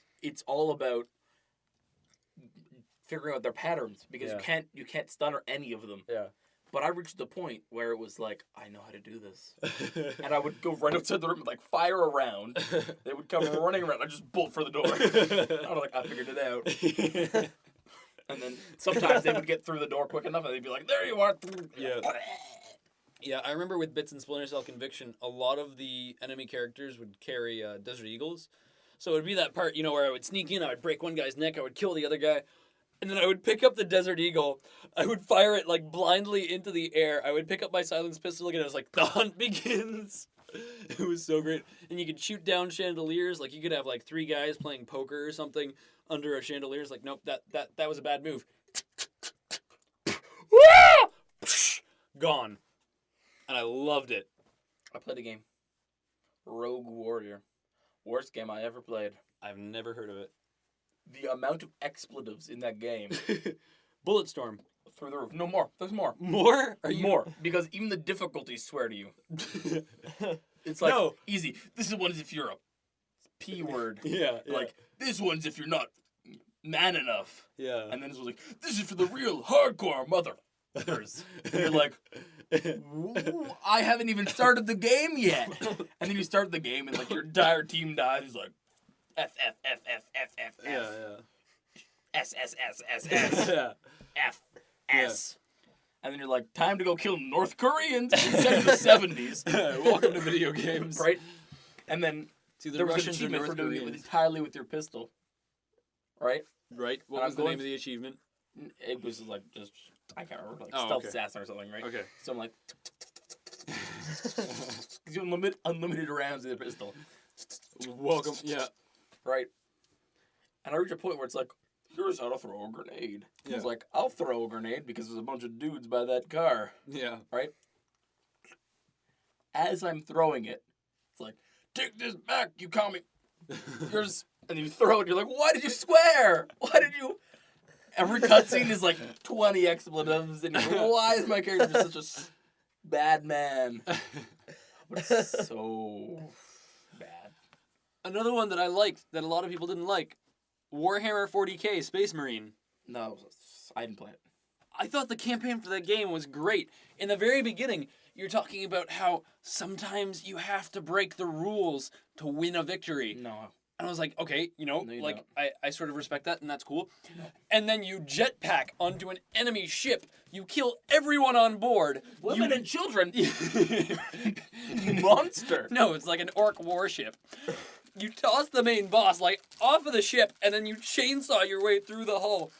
all about figuring out their patterns because you can't stun any of them. Yeah. But I reached the point where it was like, I know how to do this. And I would go right outside the room and like fire around. They would come running around. I'd just bolt for the door. I was like, I figured it out. And then sometimes they would get through the door quick enough and they'd be like, there you are. Yeah. Yeah, I remember with Bits and Splinter Cell Conviction, a lot of the enemy characters would carry Desert Eagles. So it would be that part, where I would sneak in, I would break one guy's neck, I would kill the other guy. And then I would pick up the Desert Eagle. I would fire it like blindly into the air. I would pick up my silenced pistol and it was like, the hunt begins. It was so great. And you could shoot down chandeliers. Like you could have like 3 guys playing poker or something under a chandelier. It's like, nope, that was a bad move. Gone. And I loved it. I played a game. Rogue Warrior. Worst game I ever played. I've never heard of it. The amount of expletives in that game. Bulletstorm. Through the roof. No more. There's more. More? More. Because even the difficulties swear to you. It's like, easy. This one's if you're a P word. Yeah. Like, this one's if you're not man enough. Yeah. And then this was like, this is for the real hardcore motherfuckers. And you're like, I haven't even started the game yet. And then you start the game and like your entire team dies. He's like, F, F, F, F, F, F, F. Yeah. S, S, S, S, S. Yeah. F, S. And then you're like, time to go kill North Koreans instead of the 70s. Welcome to video games. Right? And then The there was an Russians or achievement North for doing it Koreans. entirely with your pistol. Right? Right. What And was I'm the going name of the achievement? It was like just, I can't remember, like Oh, stealth okay. assassin or something, right? Okay. So I'm like, you unlimited rounds in the pistol. Welcome. Yeah. Right? And I reach a point where it's like, here's how to throw a grenade. Yeah. It's like, I'll throw a grenade because there's a bunch of dudes by that car. Yeah. Right? As I'm throwing it, it's like, take this back, you call me. Here's, and you throw it, you're like, why did you swear? Why did you? Every cutscene is like 20 expletives, and you're like, why is my character such a bad man? But it's so bad. Another one that I liked that a lot of people didn't like, Warhammer 40K Space Marine. No, I didn't play it. I thought the campaign for that game was great. In the very beginning, you're talking about how sometimes you have to break the rules to win a victory. No. And I was like, okay, No, you like don't. I sort of respect that and that's cool. No. And then you jetpack onto an enemy ship. You kill everyone on board. Women and children. Monster. No, it's like an orc warship. You toss the main boss like off of the ship and then you chainsaw your way through the hull.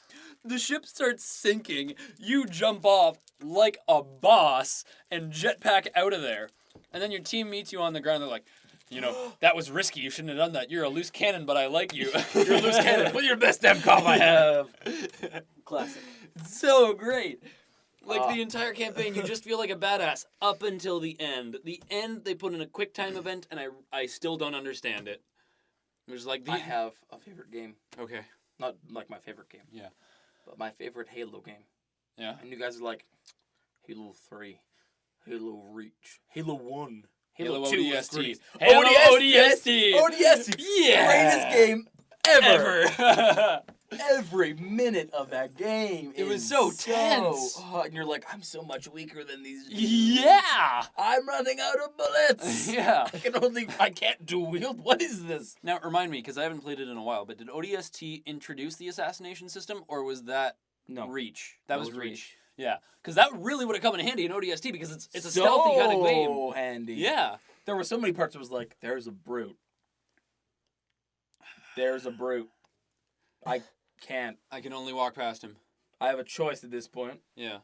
The ship starts sinking. You jump off like a boss and jetpack out of there. And then your team meets you on the ground. They're like, that was risky. You shouldn't have done that. You're a loose cannon, but I like you. You're a loose cannon. Put your best MCOM I have. Classic. It's so great. Like the entire campaign, you just feel like a badass up until the end. The end, they put in a quick time event, and I still don't understand it. It was like I have a favorite game. Okay. Not like my favorite game. Yeah. But my favorite Halo game. Yeah. And you guys are like, Halo 3, Halo Reach, Halo 1, Halo 2 was ODST. great. Halo ODST. ODST. ODST. Yeah. Greatest game ever. Ever. Every minute of that game. It was is so tense. And you're like, I'm so much weaker than these dudes. Yeah. I'm running out of bullets. Yeah. I can't dual wield. What is this? Now, remind me, because I haven't played it in a while, but did ODST introduce the assassination system, or was that No. Reach? That was was Reach. Reach. Yeah, because that really would have come in handy in ODST, because it's a stealthy kind of game. So handy. Yeah. There were so many parts where it was like, there's a brute. There's a brute. I can't. I can only walk past him. I have a choice at this point. Yeah.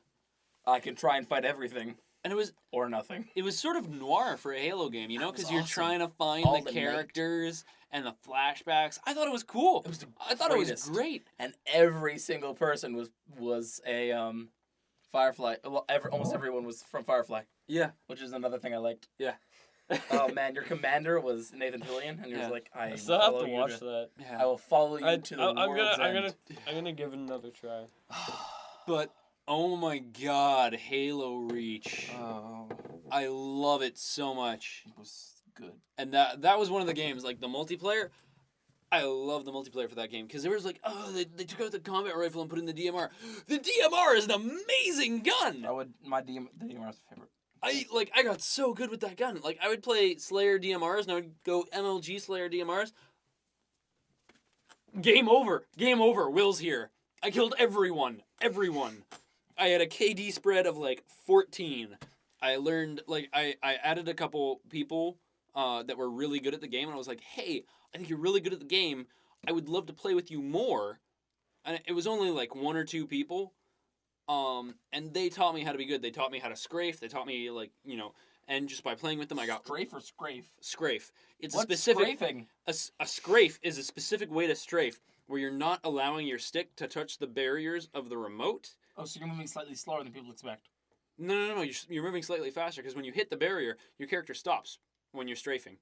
I can try and fight everything. And Or nothing. it was sort of noir for a Halo game, you know, That was because you're awesome. trying to find All the the characters and the flashbacks. I thought it was cool. It was the I thought it was greatest. great. And every single person was a Firefly. Well, almost everyone was from Firefly, Yeah. which is another thing I liked. Yeah. Oh man, your commander was Nathan Fillion, and you're Yeah. like, I I still have follow to you watch that. Yeah. I will follow you I, to the I'm world's gonna, end. I'm gonna give it another try. But oh my god, Halo Reach. Oh, I love it so much. it was good. And that was one of the games, like the multiplayer. I love the multiplayer for that game because there was like, oh, they took out the combat rifle and put in the DMR. The DMR is an amazing gun. My DMR's favorite. I got so good with that gun. Like I would play Slayer DMRs and I would go MLG Slayer DMRs. Game over. Game over. Will's here. I killed everyone. Everyone. I had a KD spread of like 14. I learned I added a couple people that were really good at the game and I was like, hey, I think you're really good at the game. I would love to play with you more. And it was only like 1 or 2 people. And they taught me how to be good. They taught me how to strafe. They taught me and just by playing with them, I got Strafe or scrafe? strafe. It's What's a specific strafing? a strafe is a specific way to strafe where you're not allowing your stick to touch the barriers of the remote. Oh, so you're moving slightly slower than people expect. No. You're moving slightly faster because when you hit the barrier, your character stops when you're strafing.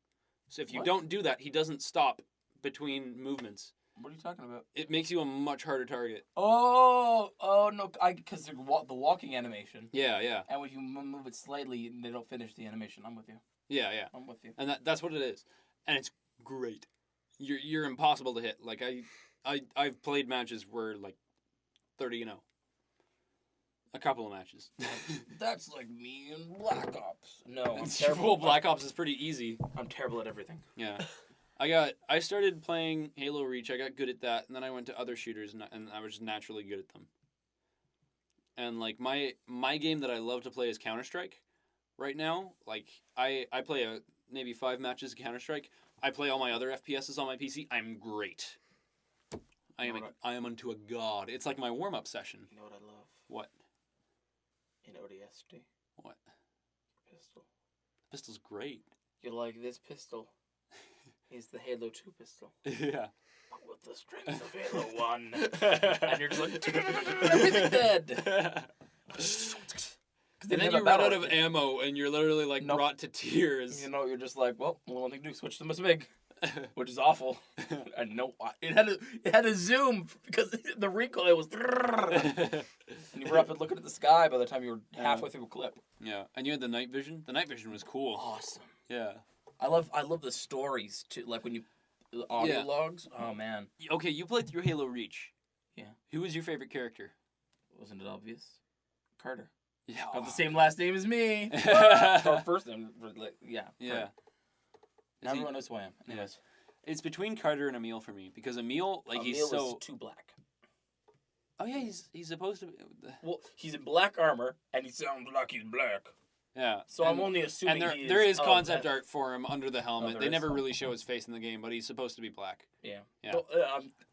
So if you What? don't do that, he doesn't stop between movements. What are you talking about? It makes you a much harder target. Oh no! Because the walking animation, Yeah. and when you move it slightly, they don't finish the animation. I'm with you. Yeah. I'm with you. And that's what it is. And it's great. You're impossible to hit. Like I've played matches where like 30-0. A couple of matches. That's like me in Black Ops. No, I'm Well, terrible. Black Ops is pretty easy. I'm terrible at everything. Yeah. I started playing Halo Reach. I got good at that, and then I went to other shooters, and I was just naturally good at them. And like my game that I love to play is Counter-Strike. Right now, like I play maybe 5 matches of Counter-Strike. I play all my other FPSs on my PC. I'm great. I am unto a god. It's like my warm-up session. You know what I love? What? In ODST. What? Pistol. Pistol's great. You like this pistol? Is the Halo 2 pistol. Yeah. But with the strength of Halo 1. And you're just like, everything dead. And then you run out of ammo, and you're literally like Nope. brought to tears. You know, you're just like, well, one thing to do, switch to Mosmig, which is awful. And no, it had a zoom because the recoil was, and you were up and looking at the sky by the time you were halfway through a clip. Yeah, and you had the night vision. The night vision was cool. Awesome. Yeah. I love the stories too, like when the audio Yeah. logs. Oh man, Okay, you played through Halo Reach. Yeah. Who was your favorite character? wasn't it obvious? Carter. Yeah. Got the same last name as me. Or yeah. first name, like, yeah. Carter. Now everyone knows who I am. Anyways, It's between Carter and Emil for me because Emil, like, he's Emil so. is too black. Oh yeah, he's supposed to. Be... Well, he's in black armor, and he sounds like he's black. Yeah. So I'm only assuming And there is of concept that. art for him under the helmet. there They is. never really show his face in the game, but he's supposed to be black. Yeah. Yeah. Well,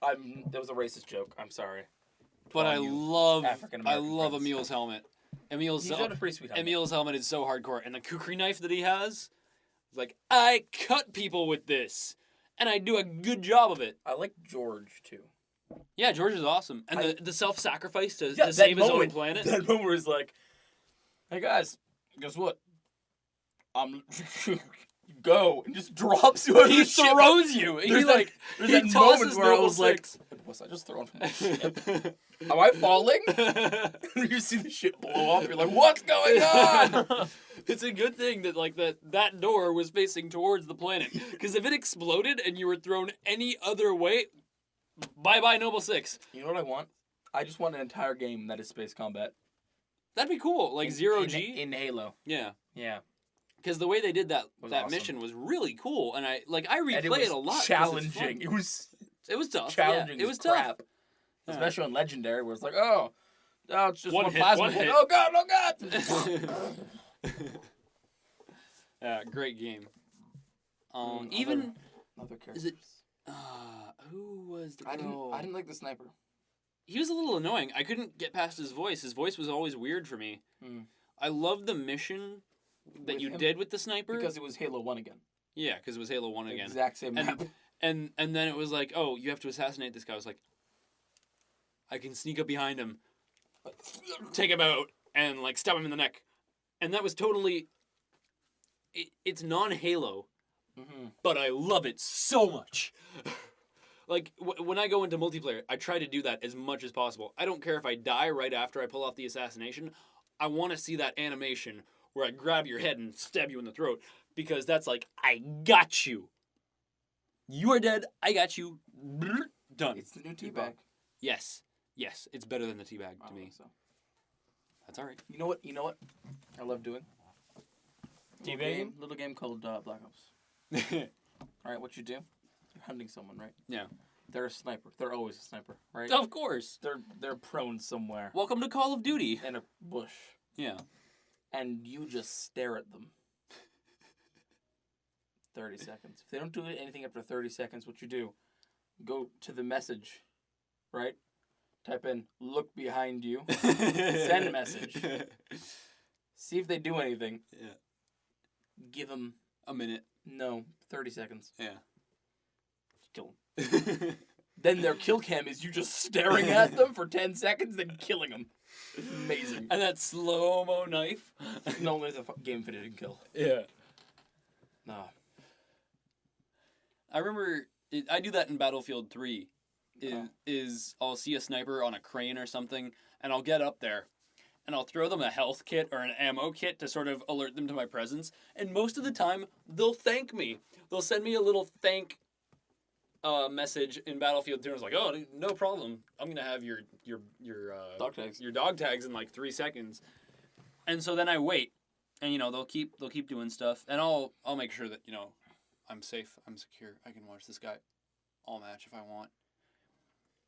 that was a racist joke. I'm sorry. But I all you love African-American friends. Emil's helmet. Emil's He's got a pretty sweet helmet. Emil's helmet is so hardcore, and the kukri knife that he has, like I cut people with this, and I do a good job of it. I like George too. Yeah, George is awesome, and the self-sacrifice to that save his own moment- planet. That moment where he's like, "Hey guys, guess what? Go," and just drops you out of He the ship. throws you. He There's like there's he that tosses moment where I Noble was like, Six. "Was I just thrown from the ship? Am I falling?" You see the ship blow up. You're like, "What's going on?" It's a good thing that like that door was facing towards the planet, because if it exploded and you were thrown any other way, bye Noble 6. You know what I want? I just want an entire game that is space combat. That'd be cool, like Zero G in Halo. Yeah, Yeah, because the way they did that Was that awesome. mission was really cool, and I replay and it it, was a lot. 'cause it's challenging. fun. It was It was tough. challenging. Yeah, it was as tough. crap. Especially on Legendary, where it's like, oh, it's just One one hit, plasma one hit. hit. Oh god. Yeah, great game. Mm, Even Other characters. is it? Who was the I girl? didn't like the sniper. He was a little annoying. I couldn't get past his voice. His voice was always weird for me. Mm. I loved the mission that With you him? did with the sniper. Because it was Halo 1 again. Yeah, because it was Halo 1 The again. exact same map. And then it was like, oh, you have to assassinate this guy. I was like, I can sneak up behind him, take him out, and like stab him in the neck. And that was totally. It's non-Halo, Mm-hmm. but I love it so much. Like, when I go into multiplayer, I try to do that as much as possible. I don't care if I die right after I pull off the assassination. I want to see that animation where I grab your head and stab you in the throat, because that's like, I got you. You are dead. I got you. Done. It's the new teabag. Yes. Yes. It's better than the teabag I to me. think so. That's all right. You know what? I love doing. Little game called Black Ops. All right, what you do? You're hunting someone, right? Yeah. They're a sniper. They're always a sniper, right? Of course. They're prone somewhere Welcome to Call of Duty. in a bush, Yeah. and you just stare at them. 30 seconds. If they don't do anything after 30 seconds, what you do? Go to the message, right? Type in "look behind you." Send message. See if they do anything. Yeah. Give them A minute. 30 seconds. Yeah. Kill them. Then their kill cam is you just staring at them for 10 seconds, then killing them. Amazing. And that slow-mo knife. No, there's a game finishing kill. Yeah. No. I remember I do that in Battlefield 3. Oh. Is I'll see a sniper on a crane or something, and I'll get up there, and I'll throw them a health kit or an ammo kit to sort of alert them to my presence. And most of the time, they'll thank me. They'll send me a little thank message in Battlefield 2. And it's like, oh, no problem. I'm gonna have your Dog tags. your dog tags in like 3 seconds. And so then I wait, and they'll keep doing stuff, and I'll make sure that I'm safe, I'm secure, I can watch this guy all match if I want.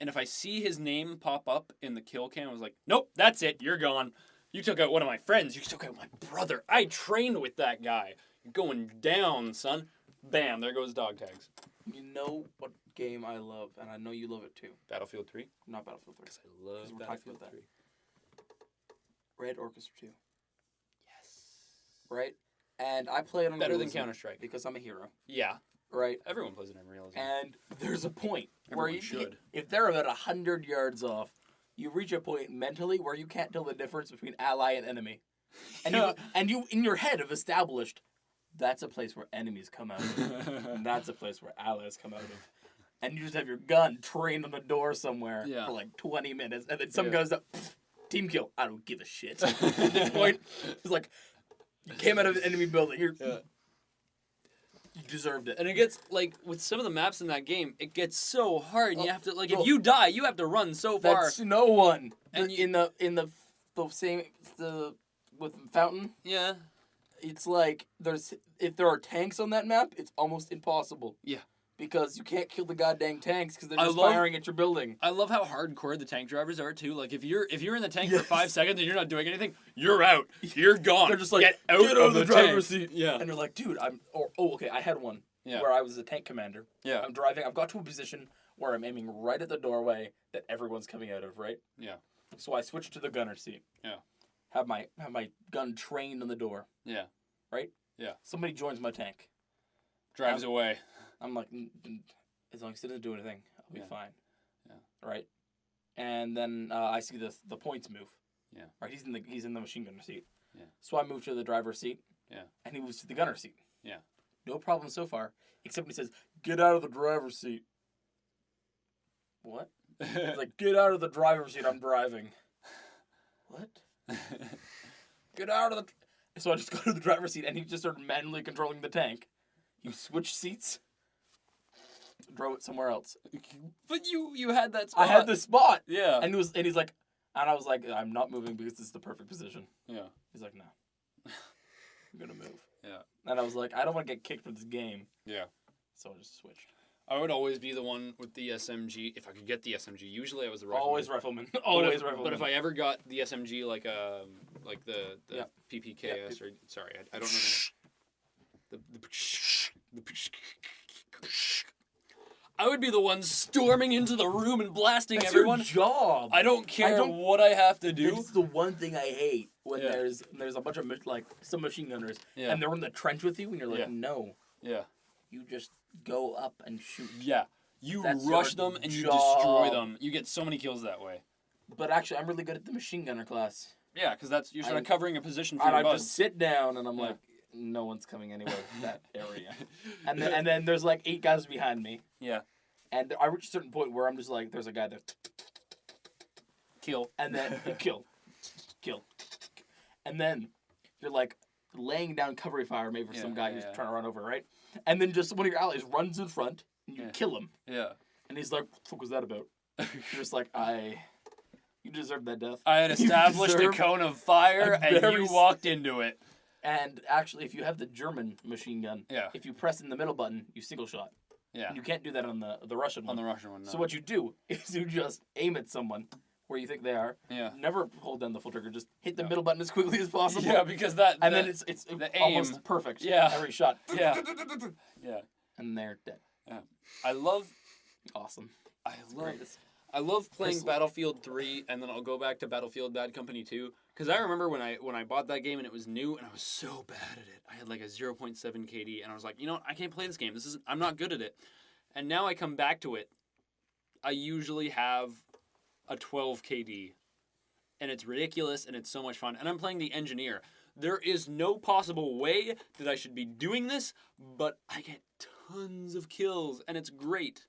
And if I see his name pop up in the kill cam, I was like, nope, that's it, you're gone. You took out one of my friends, you took out my brother. I trained with that guy. You're going down, son. Bam, there goes dog tags. You know what game I love, and I know you love it too. Battlefield 3? Not Battlefield 3. Because I love 'Cause we're talking Battlefield about 3. Red Orchestra 2. Yes. Right? And I play it on Better than realism Counter-Strike. because I'm a hero. Yeah. Right? Everyone plays it in realism. And there's a point where Everyone you should. if they're about 100 yards off, you reach a point mentally where you can't tell the difference between ally and enemy. And you in your head have established that's a place where enemies come out of. And that's a place where allies come out of. And you just have your gun trained on the door somewhere for like 20 minutes, and then some goes up, team kill. I don't give a shit. At this point, it's like you came out of an enemy building. You deserved it. And it gets, like, with some of the maps in that game, it gets so hard, and you have to, like, if well, you die, you have to run so far. That's no one. And In the same with Fountain, Yeah. it's like if there are tanks on that map, it's almost impossible. Yeah. Because you can't kill the goddamn tanks because they're I just love- firing at your building. I love how hardcore the tank drivers are, too. Like, if you're in the tank for 5 seconds and you're not doing anything, you're out. You're gone. They're just like, get out of the driver's tank. seat. Yeah. And they're like, dude, okay, I had one Yeah. where I was a tank commander. Yeah. I'm driving, I've got to a position where I'm aiming right at the doorway that everyone's coming out of, right? Yeah. So I switch to the gunner seat. Yeah. Have my gun trained on the door. Yeah. Right? Yeah. Somebody joins my tank. Drives away. I'm like, as long as he doesn't do anything, I'll be fine. Yeah. Right? And then I see the points move. Yeah. Right? He's in the machine gunner seat. Yeah. So I move to the driver's seat. Yeah. And he moves to the gunner seat. Yeah. No problem so far, except when he says, "Get out of the driver's seat." What? He's like, "Get out of the driver's seat. I'm driving." What? Get out of the. So I just go to the driver's seat, and he just started manually controlling the tank. You switch seats, drove it somewhere else. But you had that spot. I had the spot. Yeah. And he's like, and I was like, I'm not moving because this is the perfect position. Yeah. He's like, no. I'm gonna move. Yeah. And I was like, I don't want to get kicked from this game. Yeah. So I just switched. I would always be the one with the SMG if I could get the SMG. Usually I was the rifleman. Always rifleman. Always But rifleman. if I ever got the SMG like the Yeah. PPKS or sorry, I don't know the I would be the one storming into the room and blasting That's everyone. your job. I don't care what I have to do. It's the one thing I hate when Yeah. there's a bunch of like some machine gunners Yeah. and they're in the trench with you and you're like, Yeah. no, Yeah. you just go up and shoot. Yeah. You That's rush your them and you job. destroy them. You get so many kills that way. But actually, I'm really good at the machine gunner class. Yeah, because that's you're sort of I'm- covering a position for And your I buds. just sit down and I'm Yeah. like, no one's coming anywhere from that area. And then there's like 8 guys behind me. Yeah. And I reach a certain point where I'm just like, there's a guy there. Kill. And then kill. And then you're like laying down cover fire maybe for Yeah, some guy yeah, who's yeah. trying to run over, right? And then just one of your allies runs in front and you Yeah. kill him. Yeah. And he's like, what the fuck was that about? You're just like, you deserve that death. I had You established a deserve cone of fire a and very you walked into it. And actually, if you have the German machine gun, Yeah. if you press in the middle button, you single shot. Yeah. You can't do that on the Russian On one. the Russian one. No. So what you do is you just aim at someone where you think they are. Yeah. Never hold down the full trigger. Just hit the No. middle button as quickly as possible. Yeah, because that. And that- then it's the almost aim. perfect. Yeah. Every shot. Yeah. Yeah. And they're dead. I love. Awesome. Greatest. I love playing Crystal. Battlefield 3, and then I'll go back to Battlefield Bad Company 2. Because I remember when I bought that game and it was new, and I was so bad at it. I had like a 0.7 KD, and I was like, you know what? I can't play this game. I'm not good at it. And now I come back to it. I usually have a 12 KD, and it's ridiculous, and it's so much fun. And I'm playing the Engineer. There is no possible way that I should be doing this, but I get tons of kills, and it's great.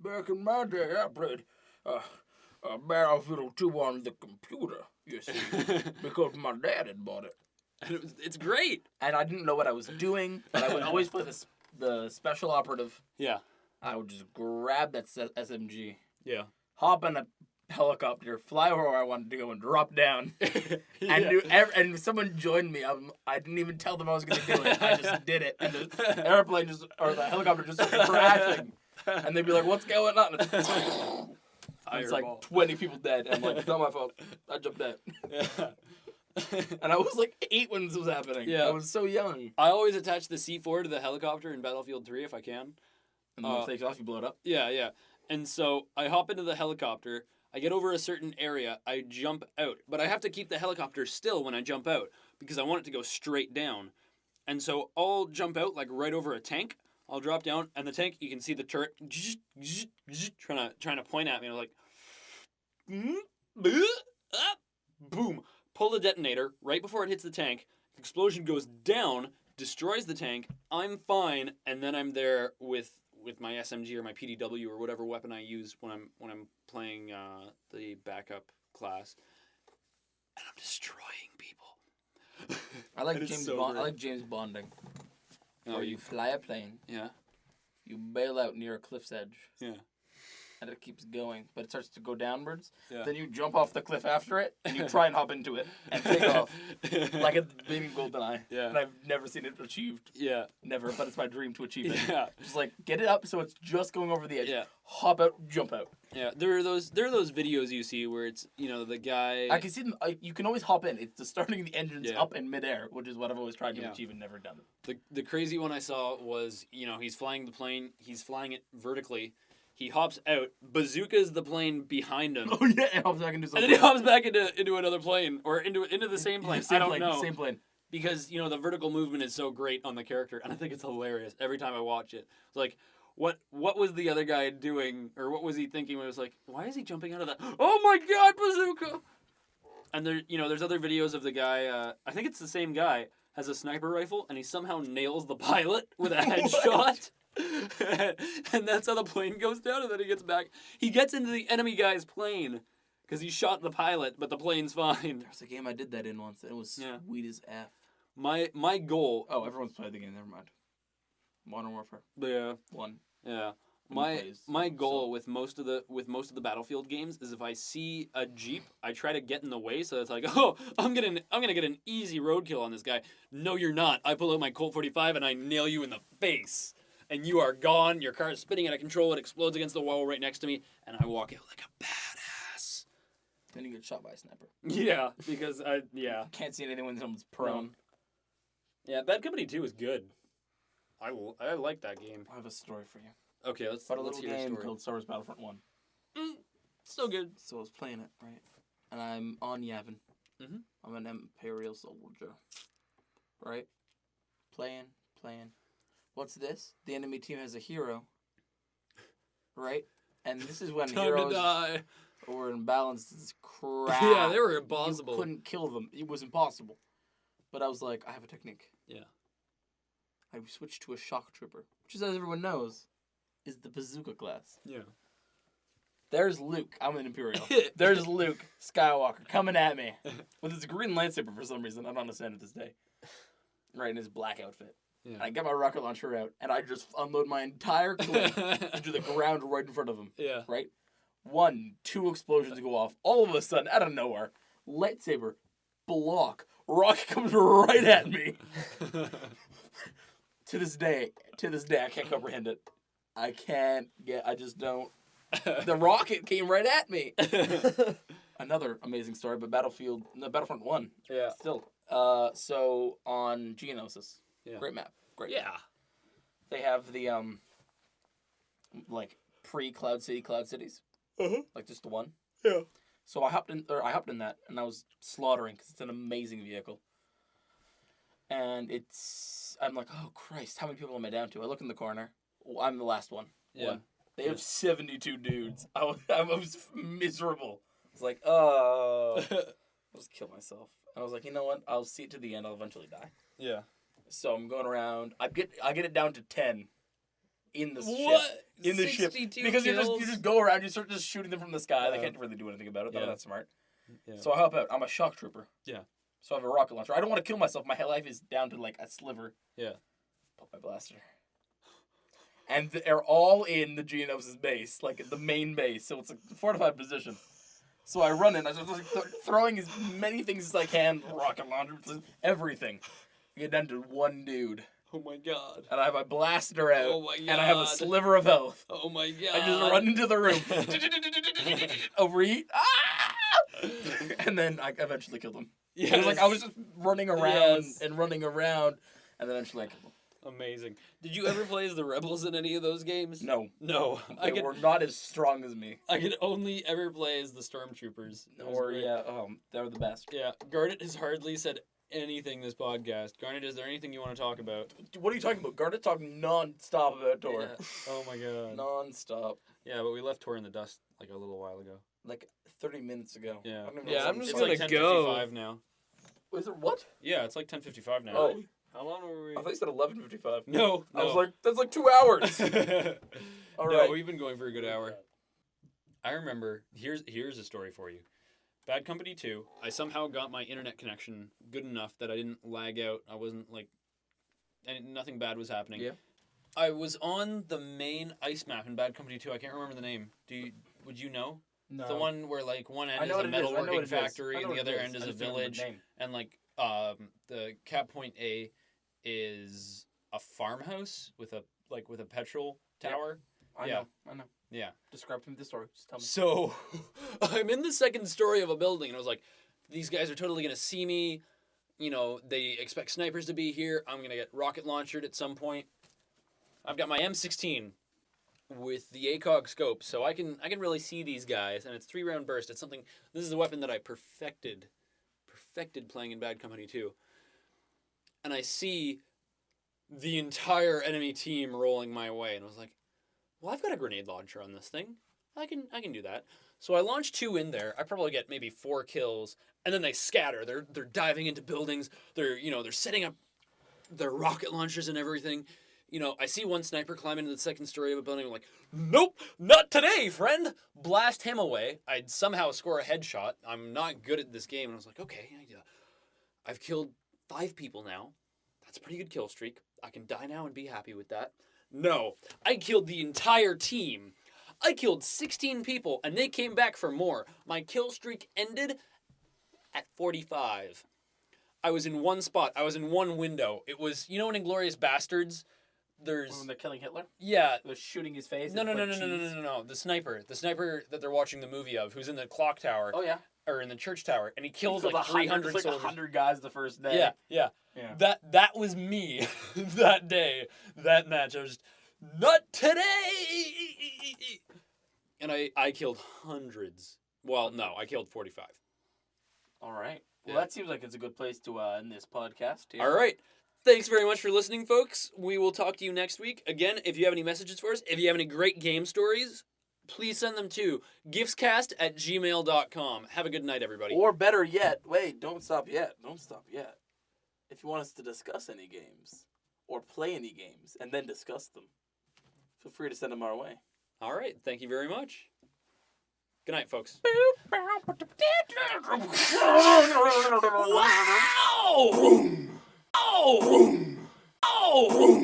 Back in my day, I played Battlefield 2 on the computer, you see, because my dad had bought it. And it's great. And I didn't know what I was doing, but I would always play the special operative. Yeah. I would just grab that SMG, Yeah. hop in a helicopter, fly where I wanted to go, and drop down. Yeah. And if someone joined me, I didn't even tell them I was going to do it. I just did it. And the airplane or the helicopter just started crashing. And they'd be like, what's going on? And it's like 20 people dead. And I'm like, it's not my fault. I jumped out. Yeah. And I was like 8 when this was happening. Yeah. I was so young. I always attach the C4 to the helicopter in Battlefield 3 if I can. And then when it takes off, you blow it up. Yeah, yeah. And so I hop into the helicopter. I get over a certain area. I jump out. But I have to keep the helicopter still when I jump out because I want it to go straight down. And so I'll jump out like right over a tank. I'll drop down, and the tank, you can see the turret trying to point at me. And I'm like, boom. Pull the detonator right before it hits the tank. The explosion goes down, destroys the tank. I'm fine, and then I'm there with my SMG or my PDW or whatever weapon I use when I'm playing the backup class, and I'm destroying people. I like And it's James so Bond. I great. like James Bonding. Oh, Where you fly a plane, yeah, you bail out near a cliff's edge, yeah, and it keeps going, but it starts to go downwards. yeah. Then you jump off the cliff after it, and you try and hop into it and take off like at the beginning of GoldenEye. Yeah. And I've never seen it achieved. Yeah, Never, but it's my dream to achieve it. yeah, Just like get it up so it's just going over the edge. yeah. Hop out, jump out. Yeah, there are those videos you see where it's the guy. I can see them. You can always hop in. It's the starting the engines Yeah. up in midair, which is what I've always tried to Yeah. achieve and never done. The crazy one I saw was he's flying the plane. He's flying it vertically. He hops out, bazookas the plane behind him, Oh yeah, it hops back into and something. then he hops back into another plane or into the same plane. Same I don't plane, know Same plane. because the vertical movement is so great on the character, and I think it's hilarious every time I watch it. It's like. What was the other guy doing, or what was he thinking when it was like, why is he jumping out of that? Oh my god, bazooka! And there's other videos of the guy, I think it's the same guy, has a sniper rifle, and he somehow nails the pilot with a headshot. And that's how the plane goes down, and then he gets back. He gets into the enemy guy's plane, because he shot the pilot, but the plane's fine. There's a game I did that in once, and it was Yeah. sweet as F. My goal. Oh, everyone's played the game. Never mind. Modern Warfare Yeah. 1. Yeah. Nobody plays, My goal so- with most of the Battlefield games is if I see a Jeep, I try to get in the way so it's like, oh, I'm gonna get an easy roadkill on this guy. No, you're not. I pull out my Colt 45 and I nail you in the face, and you are gone. Your car is spinning out of control. It explodes against the wall right next to me, and I walk out like a badass. Then you get shot by a sniper. Yeah, because yeah. Can't see anything when someone's prone. Yeah, Bad Company 2 is good. I like that game. I have a story for you. Okay, let's About a let's little hear your game story. called Star Wars Battlefront 1. So good. So I was playing it, right? And I'm on Yavin. Mhm. I'm an Imperial soldier. Right? Playing. What's this? The enemy team has a hero. Right? And this is when Time to heroes die. were imbalanced as crap. Yeah, they were impossible. You couldn't kill them. It was impossible. But I was like, I have a technique. Yeah. I switched to a shock trooper, which, as everyone knows, is the bazooka class. Yeah. There's Luke. I'm an Imperial. There's Luke Skywalker coming at me with his green lightsaber for some reason. I don't understand it this day. Right in his black outfit. Yeah. I get my rocket launcher out and I just unload my entire clip into the ground right in front of him. Yeah. Right? 1, 2 explosions go off. All of a sudden, out of nowhere, lightsaber, block, rocket comes right at me. To this day, I can't comprehend it. I just don't. The rocket came right at me. Another amazing story, but Battlefront 1. Yeah. Still. So on Geonosis. Yeah. Great map. Great. Yeah. They have the, like, pre-Cloud Cities. Uh-huh. Like, just the one. Yeah. So I hopped in that, and I was slaughtering, because it's an amazing vehicle. And I'm like, oh, Christ, how many people am I down to? I look in the corner. Oh, I'm the last one. Yeah. They have 72 dudes. I was miserable. I was like, oh. I'll just kill myself. I was like, you know what? I'll see it to the end. I'll eventually die. Yeah. So I'm going around. I get it down to 10 in the ship. What? In the ship. 62 Because you kills? just go around, you start just shooting them from the sky. They Yeah. can't really do anything about it. They're Yeah. not that smart. Yeah. So I hop out. I'm a shock trooper. Yeah. So I have a rocket launcher. I don't want to kill myself. My life is down to like a sliver. Yeah. Pop my blaster. And they're all in the Geonosis base, like the main base. So it's a fortified position. So I run in. I just like throwing as many things as I can. Rocket launcher, everything. I get down to one dude. Oh my god. And I have my blaster out. Oh my god. And I have a sliver of health. Oh my god. I just run into the room. Overheat. Ah! And then I eventually killed him. Yes. It was like I was just running around Yes. and running around, and then eventually I killed him. Amazing. Did you ever play as the rebels in any of those games? No, No. they were not as strong as me. I could only ever play as the stormtroopers. It was Or great. they were the best. Yeah. Garnet has hardly said anything this podcast. Garnet, is there anything you want to talk about? What are you talking about? Garnet talked non-stop about Tor. Yeah. Oh my god. Non-stop. Yeah, but we left Tor in the dust like a little while ago. Like 30 minutes ago. Yeah. I don't even know Yeah, what I'm time just It's it gonna is. like go. 10:55 now. Is it what? Yeah, it's like 10:55 now. Oh, How long were we? I thought you said 11:55. No. I was like, that's like 2 hours. All No, right. we've been going for a good hour. I remember, here's a story for you. Bad Company 2, I somehow got my internet connection good enough that I didn't lag out. I wasn't like, and nothing bad was happening. Yeah. I was on the main ice map in Bad Company 2. I can't remember the name. Would you know? No. The one where like one I end know is a what it is. I know what metalworking it is. factory I know and the what it other is. end is I a just don't remember the village, name. and like the cap point A is a farmhouse with a petrol Yep. tower. I Yeah. know. Yeah. Describe to me the story. Just tell me. So I'm in the second story of a building, and I was like, these guys are totally going to see me. You know, they expect snipers to be here. I'm going to get rocket launched at some point. I've got my M16 with the ACOG scope, so I can really see these guys, and it's 3-round burst. It's something, this is a weapon that I perfected playing in Bad Company 2. And I see the entire enemy team rolling my way, and I was like, well, I've got a grenade launcher on this thing. I can do that. So I launch 2 in there. I probably get maybe 4 kills, and then they scatter. They're diving into buildings. They're setting up their rocket launchers and everything. You know, I see one sniper climb into the second story of a building. I'm like, nope, not today, friend. Blast him away. I'd somehow score a headshot. I'm not good at this game. And I was like, okay, I've killed 5 people now. That's a pretty good kill streak. I can die now and be happy with that. No, I killed the entire team. I killed 16 people, and they came back for more. My kill streak ended at 45. I was in one spot. I was in one window. It was, you know in Inglourious Bastards, there's... When they're killing Hitler? Yeah. They're shooting his face? No. The sniper. The sniper that they're watching the movie of, who's in the clock tower. Oh, yeah. Or in the church tower. And he kills Like 300 like soldiers. 100 guys the first day. Yeah. That was me that day. That match. I was just, not today! And I killed hundreds. Well, no, I killed 45. All right. Well, Yeah. that seems like it's a good place to end this podcast. Here. All right. Thanks very much for listening, folks. We will talk to you next week. Again, if you have any messages for us, if you have any great game stories, please send them to GIFTScast@gmail.com. Have a good night, everybody. Or better yet, wait, don't stop yet. If you want us to discuss any games or play any games and then discuss them, feel free to send them our way. All right. Thank you very much. Good night, folks. Wow! Oh! Oh!